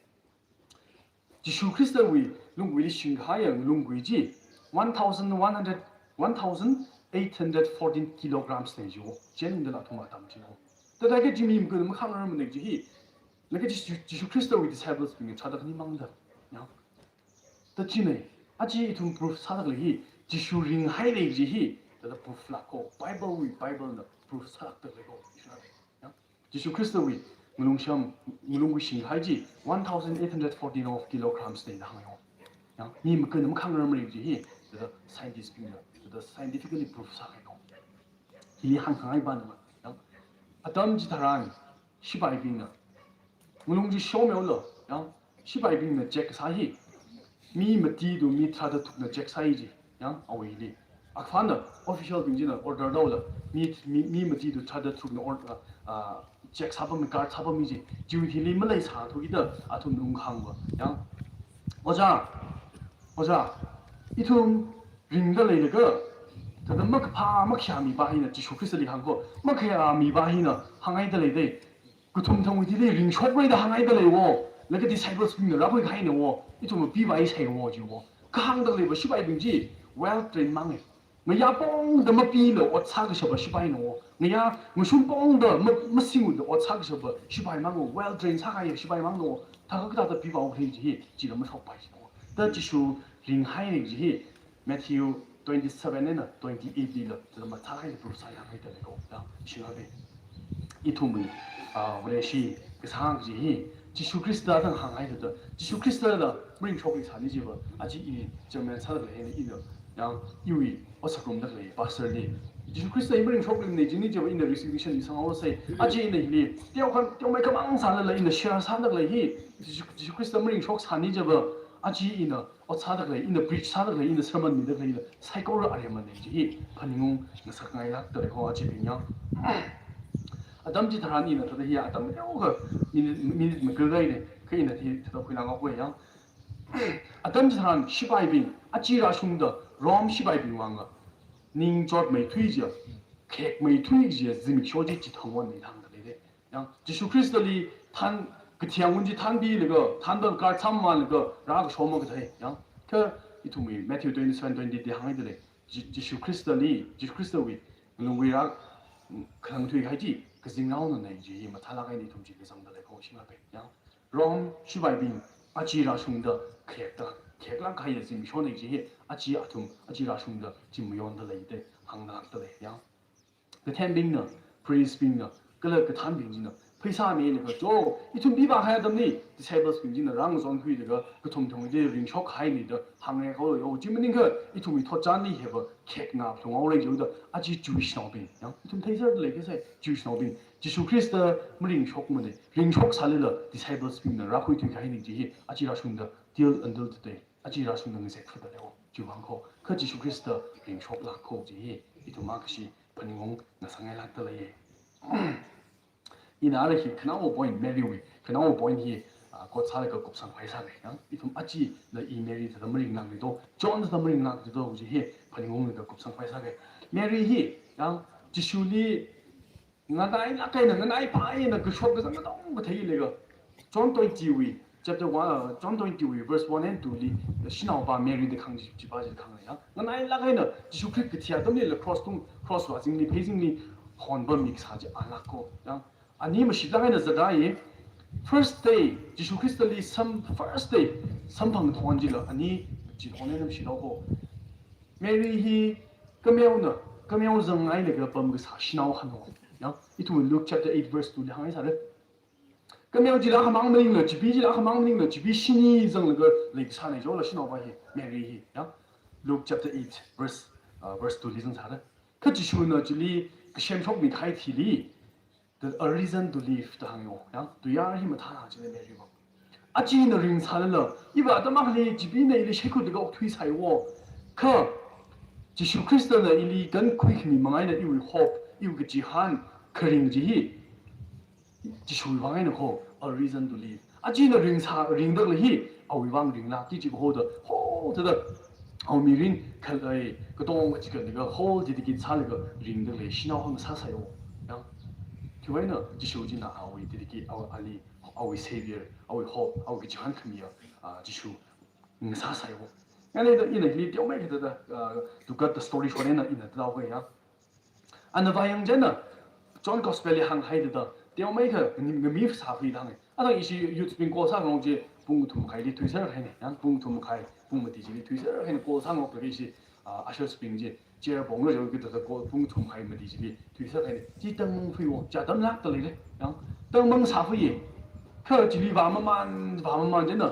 Jishu Christ wi lung wi shin ga yang lung wi ji 1814 kilograms ne jo jen de la thoma tam ji ho da da ge ji mi ge ma khang ram ne ji hi le ge Jishu Christ wi disciples bin cha da ni mang da ya da ji ne a ji tum proof sa da hi Jishu ring hai le ji hi da proof la ko Bible na proof sa da le ko ya Jishu Christ wi mulung shin haji 1814 of kilograms de hang yo yang ni ma kan ma khang ram ri ji the scientist bin the scientifically proof sa ko hi hang khai ban ma yang adam ji taran shibai bin na mulung ji show me lo yang shibai bin na check sa hi mi ma ti do mi tra da tuk na check sa hi ji yang awi li akfan da official bin ji na order do la mi ma ti do tra da tuk na order check sabam card sabam ji jiu hili malai sa thu ida athum nung khang ba yang oja ithum ring da le ga ta da mak pha mak sha mi ba hi na ji shu Christ li hang ko mak ya mi ba hi na hangai da le de ku thum thong wi le ring shop rai da hangai da le wo แล้วก็ disciples วิ่งรับไปใครเนาะอีตัวมันปีไว้ใช่วอจิวข้างตั้งเลยว่าชิบายเป็นจี well trained มั้งเงี้ยป้องเดิมมาปีเลยอดซักก็ชอบชิบายเนาะเงี้ยมันชุ่มป้องเดิมมาสิ่งเดิมอดซักก็ชอบชิบายมั้ง well trained ซักอะไรชิบายมั้งเนาะถ้าเขาก็จะปีว่าโอเคจีเราไม่ชอบไปเนาะแต่จิชูลิงให้เนี่ยจี Matthew 27เนี่ยนะ28ดีเลยจะมาซักให้ดูใส่ให้แต่เลยก็นะชิบายเป็นอีทุ่มเลยวันนี้个상지 지수 그리스도 등 항하이도 지수 그리스도다 우리 초기 산이지버 아직 이 점에 살아내는 이는 양 유이 어서금들이 바설리 지수 그리스도 이브링 초기 내지니 저 인의 리시비션 이상하고서 아직 이는 이 띄어메 가망 산을 이는 쉐어 산들이 지수 그리스도 우리 초 산이지버 아직 이는 어차들이 이는 브리지 산들이 이는 설문 믿들이 사이코를 알려면 되지 반응은 나사가이 학들고 아직 그냥 Adam ji tharan ina thada hi Adam yo ga minute ma gai ne kai na thi thada khuna ga kwe yang Adam ji tharan shibai bin achi ra shung da rom shibai bin wang ga ning jot mai thui ji kek mai thui ji zim chyo ji ji thong wan ni thang da le yang jisu christ li tan ge tiang wen ji tan bi le ga tan da ka cham ma le ga ra ga sho mo ga thai yang ke i tu mi Matthew 27:20 de hang de le jisu christ wi lung wi ra khang thui hai ji 그 징나오는 내지 뭐 탈락하니 동지 그 상달에 거심하게 양 롬 시바이빈 아지라 숭더 개랑 가야 지금 쇼내지 아지 아툼 아지라 숭더 지금 요한들 레이데 항나한들 양그 텐빙너 프리스빙너 그래 그 탄빙지너 페이사미 그 이tum 비바 해야 됩니 디세이블스 빙지너 랑존 휘드가 그 통통이데 링쇼 하이니더 항에 거 요 지문인 그 이tum이 토잔니 해버 객나 동아올레 요더 아지 주이시 나오빈 양 이tum 페이서들 레게서 주이시 나오빈 지수 그리스도 무링 쇼크문데 링쇼 살르러 디세이블스 빙너 라코이 튀 하이니지 아지라 숭더 딜 언들 때 아지라 숭더 세 크다요 주방코 그 지수 그리스도 링쇼 라코지 이tum 마크시 번닝공 나상에 락들레 이나르히 그나오 보인 메리위 그나오 보인 히 고차르가 곱상 회사네 양 이tum 아지 나 이메리 더 머리 남기도 존 더 머리 남기도 우지 히 번닝공의 곱상 회사게 메리히 양 지슈리 나다이 나카이는 나이 파이는 그 쇼크 상가 너무 대일레가 존 20위 chapter 1 John 20 verse 1 and 2 li shinaoba Mary de khang ji ba ji khang ya ngai la gai na jisu christ ki thia dom le cross watching li facing li hon ba mix ha ji ala ko ya ani ma shi la gai na za dai first day jisu christ li some first day some phang thon ji la ani ji hon ne nam shi lo ko Mary hi kameo zang ai le ga pam ga sa shinao han ho ya itu Luke chapter 8 verse 2 li hang ai sa le 그러면 지라 하망 능력 지비지라 하망 능력 지비 신이 정그 렉산에 줘라 신호바히 메리 야 Luke chapter 8 verse 2 리슨 사다 그 지슈는 지리 그 셴속 미카이 티리 the a reason to live 더 항요 야 두야 힘을 다 지네 메리 뭐 아지는 링 살러 이바 아담마리 지비네 이리 셰코드가 어떻게 사요 그 지슈 크리스토는 이리 건 quickly 망아이는 이위 hope 이위 지한 그림지 지수 왕에는 호 a reason to live 아지는 링덕이 아위왕 링라 뒤지고 호더다 아미린 칼라이 그동 지금 내가 홀 디디기 살가 링덕이 신호하면 사사요 야 교회는 지수지나 아위 디디기 아리 아위 세비어 아위 호 아위 지한 금이야 지수 사사요 안에도 이는 이 띄어매기다 누가 the story 쇼에는 있는 나오고야 안나바양제는 존 고스펠이 한 하이드다 Teo mấy cái mi sa phi thang a thang isi youth bin ko sang ngong ji bung thum khai li twiser hai ne yang bung thum khai bung mati ji li twiser hai ne ko sang ngok ge si a shel spring ji je bong le jo ge de ko bung thum khai mati ji li twiser hai ne ji tang mong phi wo ja dam lak de le yang tang mong sa phi ke ji li ba man jen de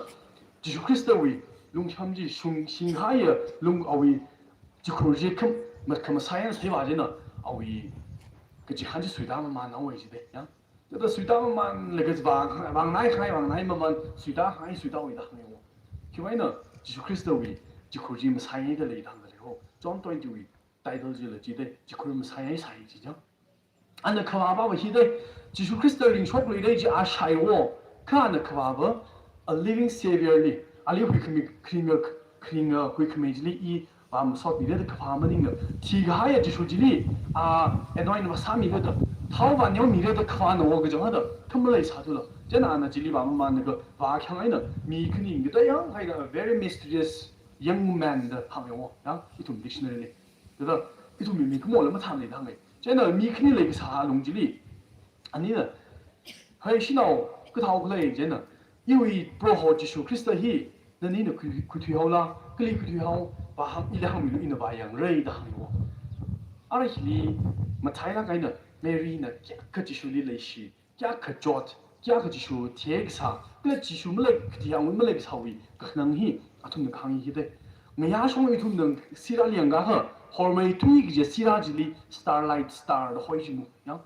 ji su christ wi lung cham ji sung xin hai ye lung awi ji khu ji kem ma kem science he wa jen de awi 그 지한지 수다만 나오고 있지대 야 또 수다만 레게스 왕나이 왕나이만 수다 하이 수다 위다 하고 교회는 지수 그리스도의 지코지임 사이에 레이당 거고 존 20위 타이틀을 지대 지코임 사이에 사이지죠 안에 카바바 히데 지수 그리스도의 쇼크를 이제 아샤이고 칸의 카바바 a living saviorly 알리 크리미어 크리미지리 이 밤 소비레드 카바마닝 티가야 지수지리 에노인 마사미베드 타오바 녀미레드 카바노 그죠 하다 텀블레이 사도다 제나나 질리바만 그 바캉아이는 미크니 그다양 하이가 very mysterious young man 더 하면요 야 이tum 딕셔너리 그래서 이tum 미크 몰라 뭐 탐네 당에 제나 미크니 레기 사 롱질리 아니는 하이 신나오 그 타오 플레이 제나 이위 프로호 지수 크리스타 히 너니는 그 뒤하오라 그리 그 뒤하오 바함 이랑 미루 이는 바양 레이다 하면요 아르히리 마타이나 가이나 메리나 그 지수리 레시 그 조트 그 지수 티엑사 그 지수 물레 그 뒤하오 물레 비사위 그능히 아톰는 강의히데 매야 송이 tum는 시라리안가 허 호르메이 투이게 시라지리 스타라이트 스타 호이지무 야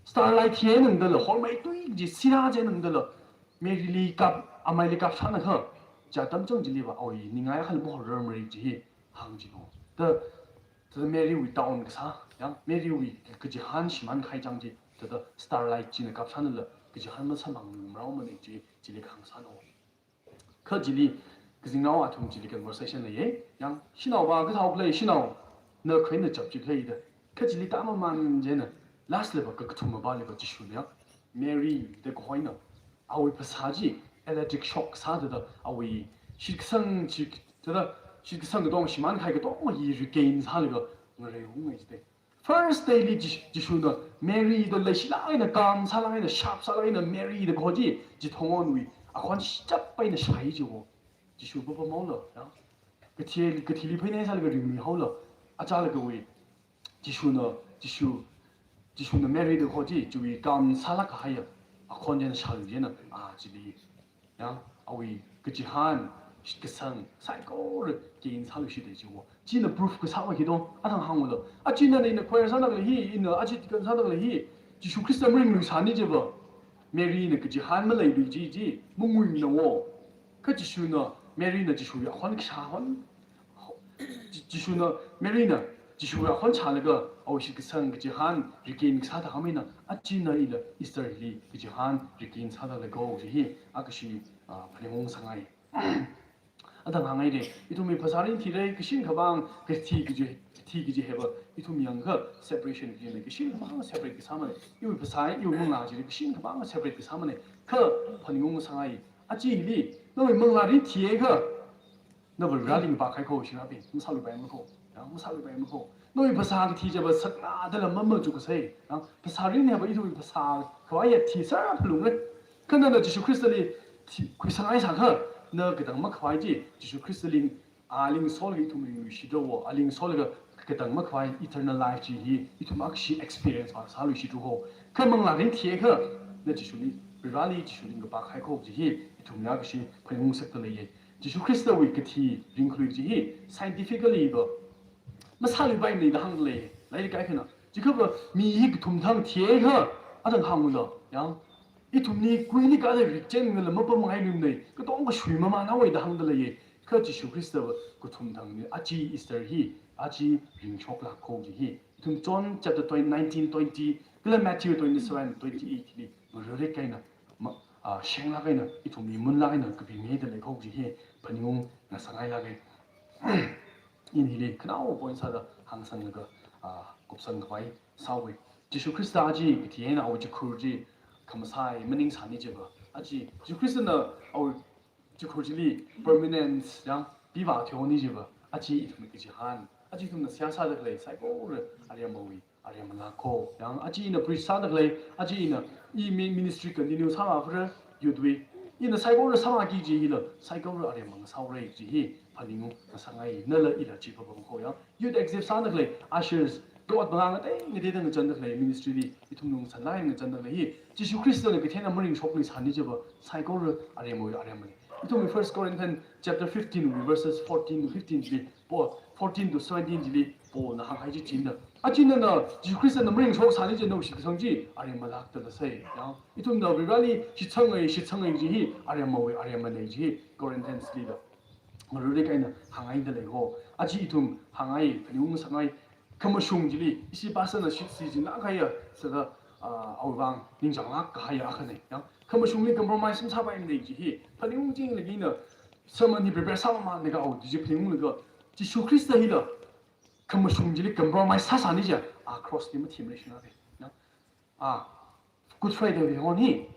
스타라이트 티에는 들 호르메이 투이게 시라제는 들 메리리 갑 아마일리 갑 사는 허 자담정 질리바 어이 닝아야 할뭐 르머리지 항지노 더 메리 위 다운 그사 야 메리 위 그지 한시만 khai 장지 더 스타라이트 지는 갑 사는 러 그지 한번 사망 라오머니지 질리 강사노 그 질리 그징나와 통질리 conversation 에 양 신나와 그 타오 플레이 신나오 너 그이는 접지 플레이다 그 질리 따만만 제는 last level 그 투마 발리 그 지슈냐 메리 데 거이나 아위 파사지 electric shock 사드다 아위 식상 지 저다 식상 그 동시만 가이가 또 regain 살이가 뭐래 홍이지데 first daily 지슈나 메리 더 레시라이나 감 살라이나 샵 살라이나 메리 더 거지 지 통원 위 아관 시작 빠이나 샤이지고 지슈 버버 몰러 야 그 틸리핀에 살고 리미 홀러 아잘그 위 지슈나 메리드 거지 주위 감 살라가 하여 아 건전 살리는 아 지리 야 아위 그 지한 그 사이코를 개인 살리시 되지고 지는 프루프 그 사와기도 아당 항으로 아 지는 있는 코에 산다고 히 있는 아직 그 산다고 히 지슈 크리스도 링 산이지 뭐 메리는 그 지한 말레이 지지 뭉뭉이노 그 지슈나 메리나 지슈야 헌샤헌 지슈나 메리나 지슈야 헌차르가 어시 그 지한 리긴 사다 하면은 아지나 이라 이스라엘이 그 지한 리긴 사다고 지 아그시 반용 상하이 아당 항아이데 이토미 파사린 티레 그 신가방 그 티기지 해봐 이토미 양가 세퍼레이션 기네 그 신가방 세퍼레이트 그 사만에 이 파사이 이 몽라지 그 신가방 세퍼레이트 그 사만에 그 반용 상하이 아지리 너의 몽라리 티에가 너를 라링 바카이코 시나비 무살로 바이무코 무살로 바이무코 너의 파사가 티제바 sak나들 엄마 주고세 파사린 해봐 이토미 파사 그와의 티사 블루네 근데 지수 크리스탈이 그 상하이 상하 너 그당 막 과이지 지수 크리스탈링 알링 솔기 이토미 시도워 알링 솔가 그당 막 과이 이터널 라이프 지 이토미 악시 experience 바 살로 시도고 그 몽라린 티에가 너 지수니 리발리 지수링 그 바카이코 지 이토미 악시 반용 색들이 지수 크리스탈 위크티 링크루지 scientifically 거 마살이 바이니 한글에 라이가 이케나 지금 미익 톰탕 티에가 아당 항으로 야 이토미 꾸이니 가데 릭젠을 뭐뭐 하이는데 그 동거 슈이마만 나와이다 한글에 그 지수 크리스탈 그 톰탕 아지 이스터히 아지 링초클라 코지 톰 존 챕터 19 20 글라 매튜 27 28이 뭐를 까이나 생라가이나 이토미 문라가이나 그 비메들 거기 반용 나상아이라게 인히리 그나오 보인사다 항상 그 곱선 거의 사회 지수 크리스도 아지 디에나 오지 쿠르지 감사이 머닝 산이지가 아지 지수 크리스나 어 지쿠르지리 퍼머넌트 양 비바 교니지가 아지 이토미지 한 아지 좀 시야사들래 사이코를 아리아모위 아리아만라코 양 아지는 프리사들래 아지는 이 미니스트리 컨티뉴 사마프를 유드위 이는 사이코를 사마기지 이는 사이코를 아리아만 사우레지 반응우 상하이 늘러 이라 지법하고요 유드 엑셉 사들래 아셔스 또 방안에 이데는 전들래 미니스트리 이통농 산라인 전들래 지수 크리스도는 그 테나 머링 쇼플리 산이죠 사이코를 아리아모위 아리아만 이통이 1 Corinthians chapter 15 verses 14 to 15 지 14 to 17 지 보나 하이지 진다 아진나 지수 크리스도는 머링 쇼 산이죠 노시 그 성지 아리아만락들세 야 이통나 비발리 시청의 지 아리아모위 아리아만이지 Corinthians 리더 머르리카이나 항아이들레고 아지 이통 항아이 그리고 상하이 그머숑지리 이시바서나 시시지 나가야 서가 아우방 닝장락 가야 하네 야 그머숑리 compromise 사바인데 지 파링징리기나 서머니 프리페어 사마 내가 어디지 핑문가 지수 크리스도 히라 그머숑지리 compromise 사사니자 cross 팀 팀레시나데 굿 프라이데이 호니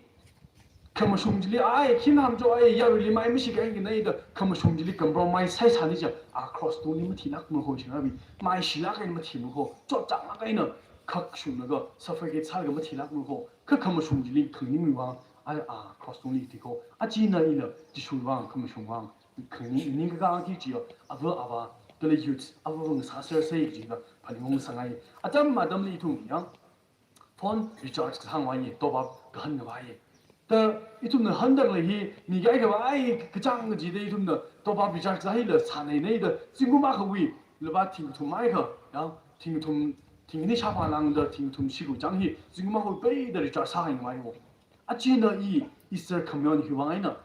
kama shungjili ai kin ham jo ai ya really mai mishi ga ngai da kama shungjili compromise sai sani ja across to ni mati lak mu ho shi abi mai shi lak ai mati mu ho jo chang la kai na khak shu na ga suffocate sal ga mati lak mu ho ka kama shungjili khni mi wa ai across to ni ti ko a ji na ina ji shu wa kama shung wa khni ni ga ga ki ji aba the youth aba sa sai ji ga phali mu sangai atam madam li tu yang phone recharge sang wa ye to ba gan ga ye 더 이tum는 한달래히 니가 이거 아이 그장 지대 이tum는 또 봐 비자 자히를 사내내의 친구마하고이 르바 팅tum마이커 야 팅tum 팅니 샤바랑의 팅tum 시고 장히 친구마하고 베이더리 자 사인 마이고 아치는 이 이스터 커뮤니티 와이나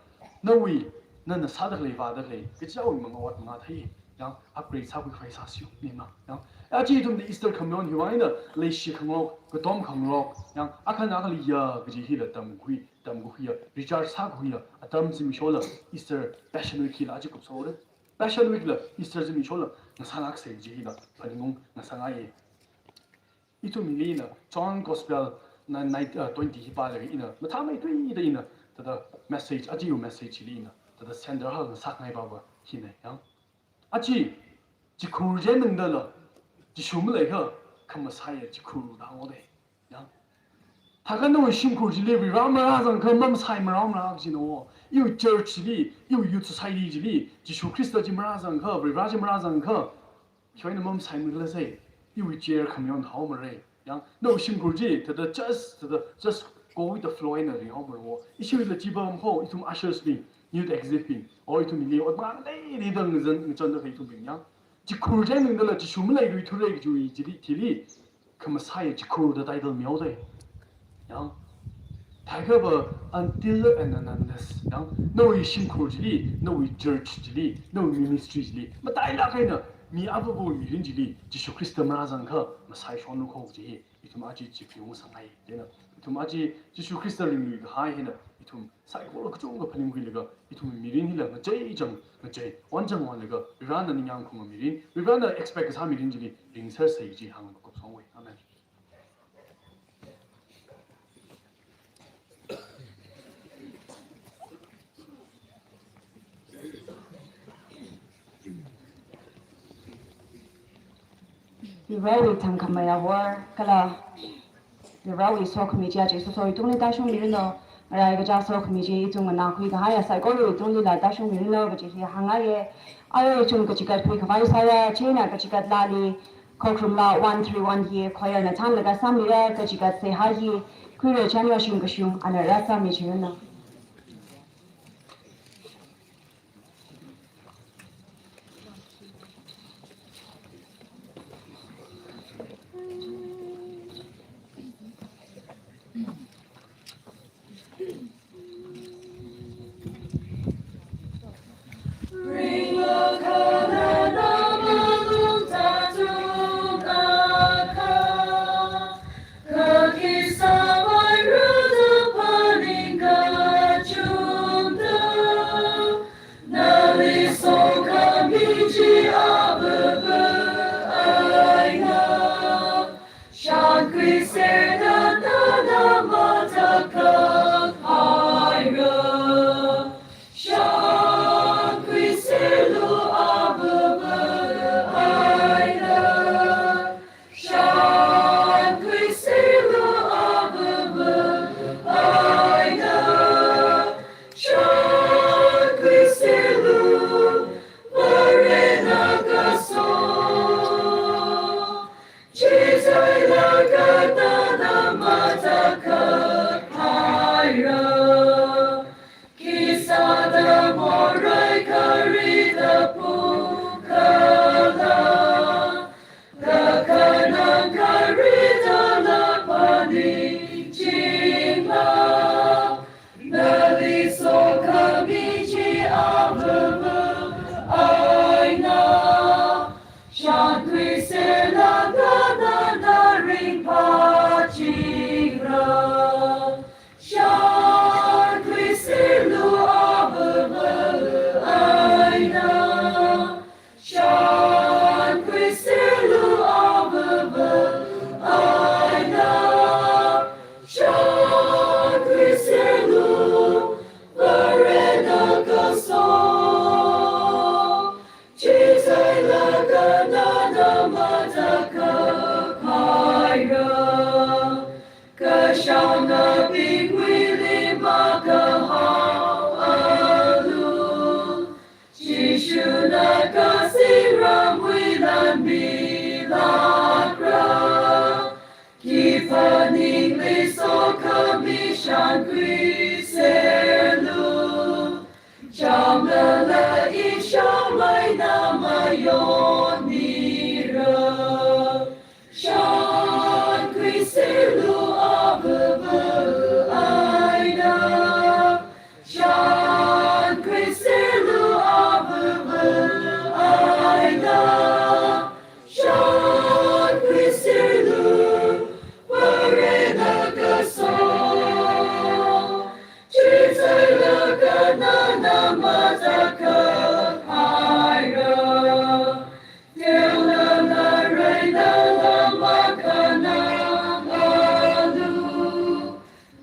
너위 너는 사들래 바들래 그자오 뭔가 왔다 나타이 야 업그레이드 사고 회사시오 니마 야 아치 좀 이스터 커뮤니티 와이나 레시 강로 그돔 강로 야 아칸 아칼리야 그지 히르 담구이 담구이야 리차드 사고이야 아담 지미쇼라 이스터 패션 위키 아직 없어오래 패션 위키라 이스터 지미쇼라 나상학세 지히다 반공 나상아이 이투 밀리나 존 고스펠 나 나이트 20 발레 이나 마타메 트이다 이나 더 메시지 아지요 메시지 리나 더 센더 하는 사나이 바바 히네 야 아치 지쿠르제 능달라 지슈물레가 컴사이에 지쿠르 나오데 야 타간노 심쿠르지 레비 라마라상 컴맘 사이마라마 지노 유 처치리 유 유트 사이리지리 지슈 크리스토 지마라상 커 브리바지 마라상 커 저희는 몸 사이물레세 유 제어 커뮤니티 하오머레 야 노 심쿠르지 더 just go with the flow in the 하오머로 이슈를 지범 호 이tum assuresly youth exhibit or to milli or ba dai ni dang zan chon da kai tu bin ya ji khur jen ning da la ji shum lai ri thu lai ju yi ji li ti li kam sai ji khur da dai da miao dai ya ta ge ba until and unless ya no yi shin khur ji li no yi church ji li no ministry ji li ma dai la kai na mi abu bu yi rin ji li ji shu christ ma zang kha ma sai shon nu ko ji i tu ma ji ji pi mu sang ai de na i tu ma ji shu christ ring ri ga hai he na 이tum 사이코로 그쪽은 거 팔린 거리가 이tum 미린이라 제이정 제 완전 원래가 리라는 양콩 미린 리라는 expect 3미린지리 링설세이지 하는 거 성we 아멘 Rawi tangkamaya war kala rawi sokmi jaji so itungni dashung mirino rai ga ja sokmi ji itung na khui ga haya sai ko ru itungni la dashung mirino ga ji hangaye ayo chung ga jikat phui khawai saya chena ga jikat lali kokrum la 131 ye khoya na tan la ga samira ga jikat se haji khure chanwa shung ga shung ana rasa mi chuna Cookies, someone, root of pudding, Running me so commission Griselu Jamala isha mai nama yonira Shan Griselu abubu aina Shan Griselu abubu aina Shan Griselu Marina Gaso Chizalaga Nana Mazaka Hira Dilana Reina Lamakana Alu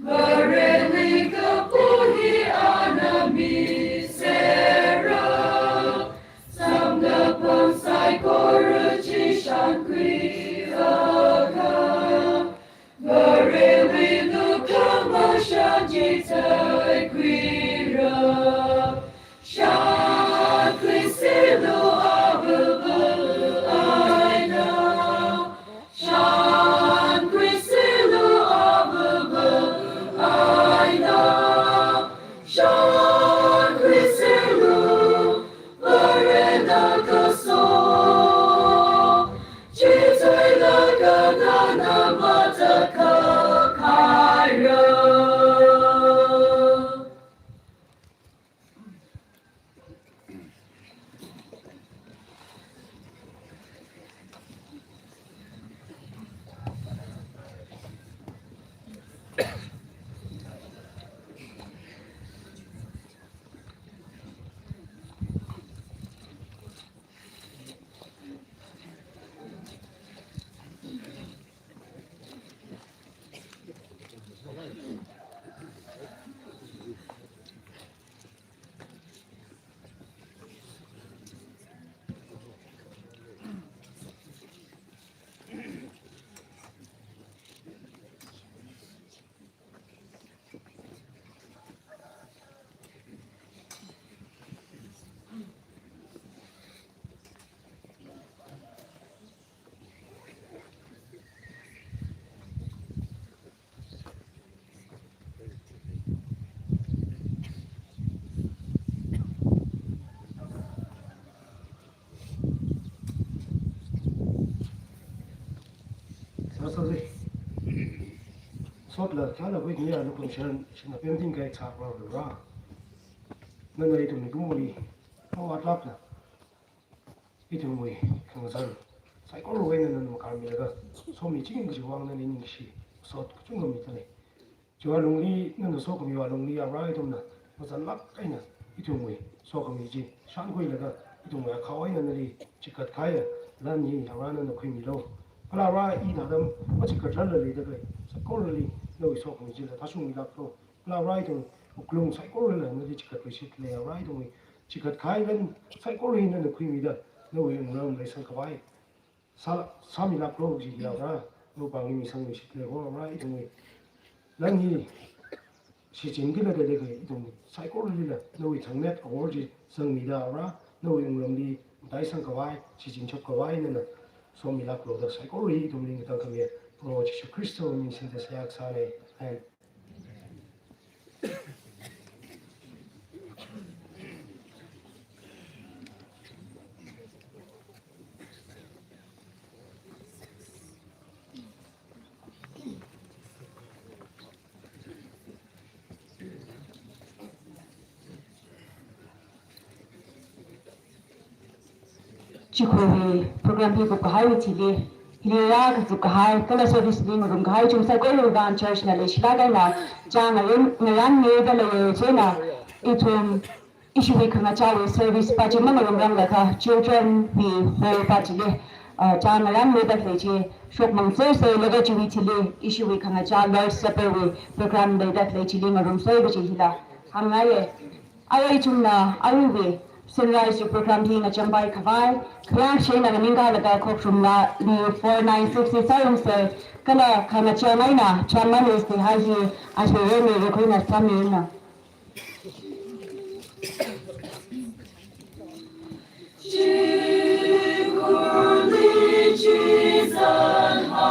Marelika Puhi Anami Sera Samga Ponsai Koruchi Shankri Aga Mareli Lukama Shajitai Quira Shakli Silu Abubu Aina Shankli Silu Abubu Aina Shankli Silu Marina Kaso Chitai Lagana Namataka Kaira Sotla kana we ni anu function shina painting kai chakwa ra na na itu ni kumuli no atlap na itu we kang san sai ko we na no ka mi ga so mi jing ji wang na ni ni shi sot ku chung mi tale jo long li na no so ko mi wa long li ya ra itu na ma san lak kai na itu we so ko mi ji shan ko la ga itu we ka wai na ni chikat kai la ni ya ra na no khu mi lo ala ra I na dam ma chikat la le de ga sa ko li no so ko mi ji la ta sung mi la pro la ra itu uklung sai ko la na ji chikat shi le ya ra itu we chikat kai gan sai ko li na no khu mi da no we no le san ka bai sa mi la pro ji ya ra no bang mi sang mi shi le ko ra itu we lan ni shi jing ge la de ge itu sai ko li la no we chang net or ji sang mi da ra no we ngom li dai sang ka bai shi jing chop ka bai na so mi la pro da sai ko li itu mi ta ka mi pro ji Kristo mi sin da sa sa le and Chikuri program hi ko kahai chile hilera ka kahai kala service ni ngum kahai chung sai ko lu dan church na le shila ga na jang ngayan ne da le chena itum issue we kana chawe service pa je mang ngam la ka children we ho pa chile jang ngayan ne da le che shok mang se se le ga chi chile issue we kana cha lord supper we program de da le chile ngum sai ga chi hila hangaye ai chung na ai we Sunrise program being a jambai kawai, klang shena na minga laga kokrum la li 4967 se kala kana chamaina chamani se haji ashwere rekuna samina. Chigurli chizan ha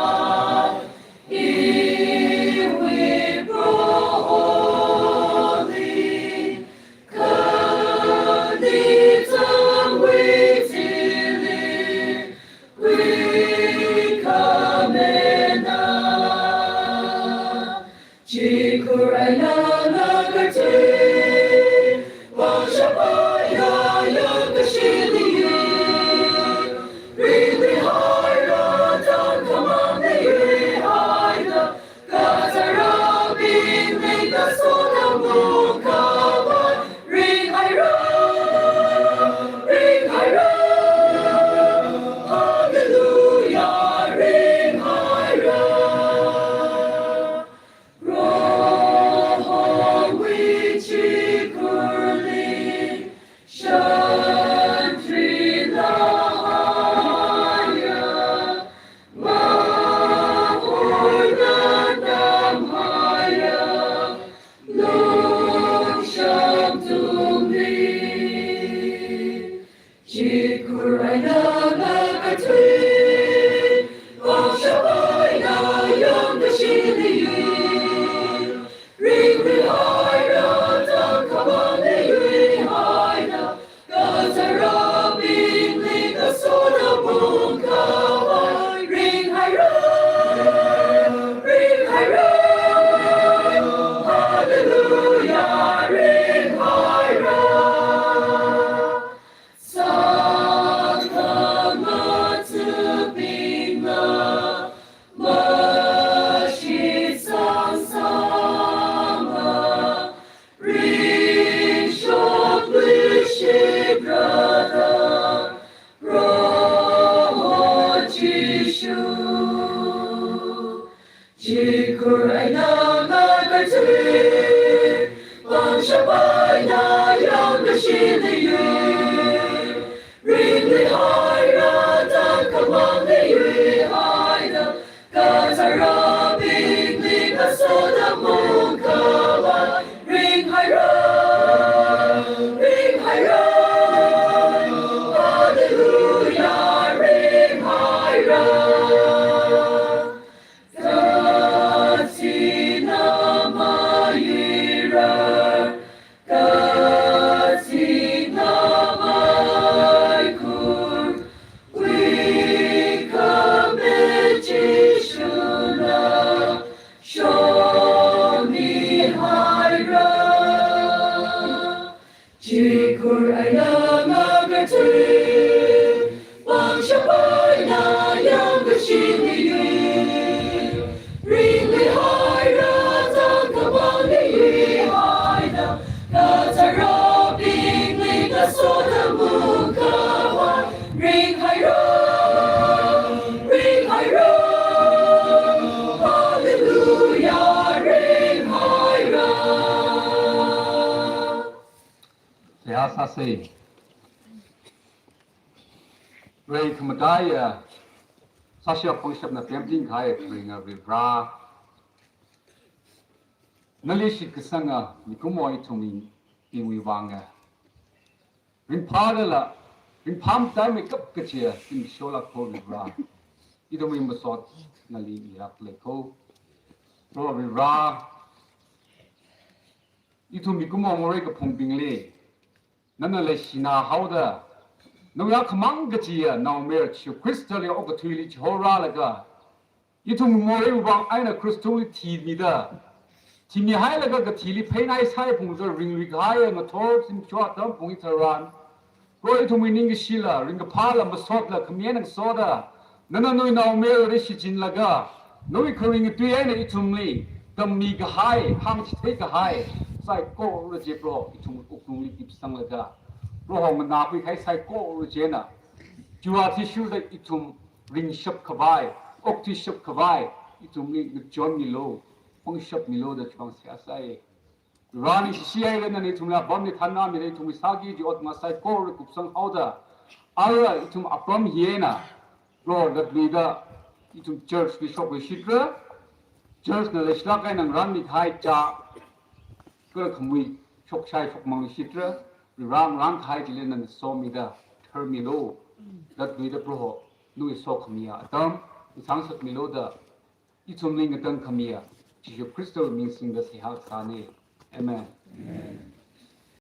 Kurayna nagatwi, Vangshabayna yangashili yu, Ring rihaira tankabane yuhaina, Gazarabing liga soda munkawai, Ring haira, Hallelujah, Ring haira. Say, Ray Kamadaya, Sasha Pushap na Pimping Kai, bring a Vibra Nalishi Kasanga, Nikumoy to me, in Wivanga. Rin Padala, Rin Palm Time Cup Katia, in Shola Ko Vibra. You don't remember sort Nali Yapleko, Ro Vibra. You told me Gumo Morega Pumping Lay. Nanaleshina howda. No yak mangatia now merch you crystal of the Twilich Horalaga. You to more about Ina crystally tea me da. Timmy Hilaga the Tilly Pain Ice High Punga ring with high and the torps in short dump point around. Go to winning Sheila, ring a pile of sotla, command and soda. Nana no now mere rishijin laga. No recurring to any itumly. The mig high, how much take a high. Psycho Rejebro, itum only keep some laga. Rohong Napi has Psycho Regena. You are tissue that itum ring shop kabai, octi shop kabai, itum with John Milo, Pong shop Milo that you can say. Running Shialan and itum la bomb Hana, to Misagi, you ought my Psycho Recupson order. Ara itum upon Hiena, Lord that leader, itum church bishop with Shidra, church na Leshlakan and run with high jar. Good come chok shai chok mang shitra, rang high jilin and saw me the termilo that we the pro, Louis so comia. Dum, it sounds like Miloda, it's only a dun comia. Crystal means in the Sihal Sane. Amen.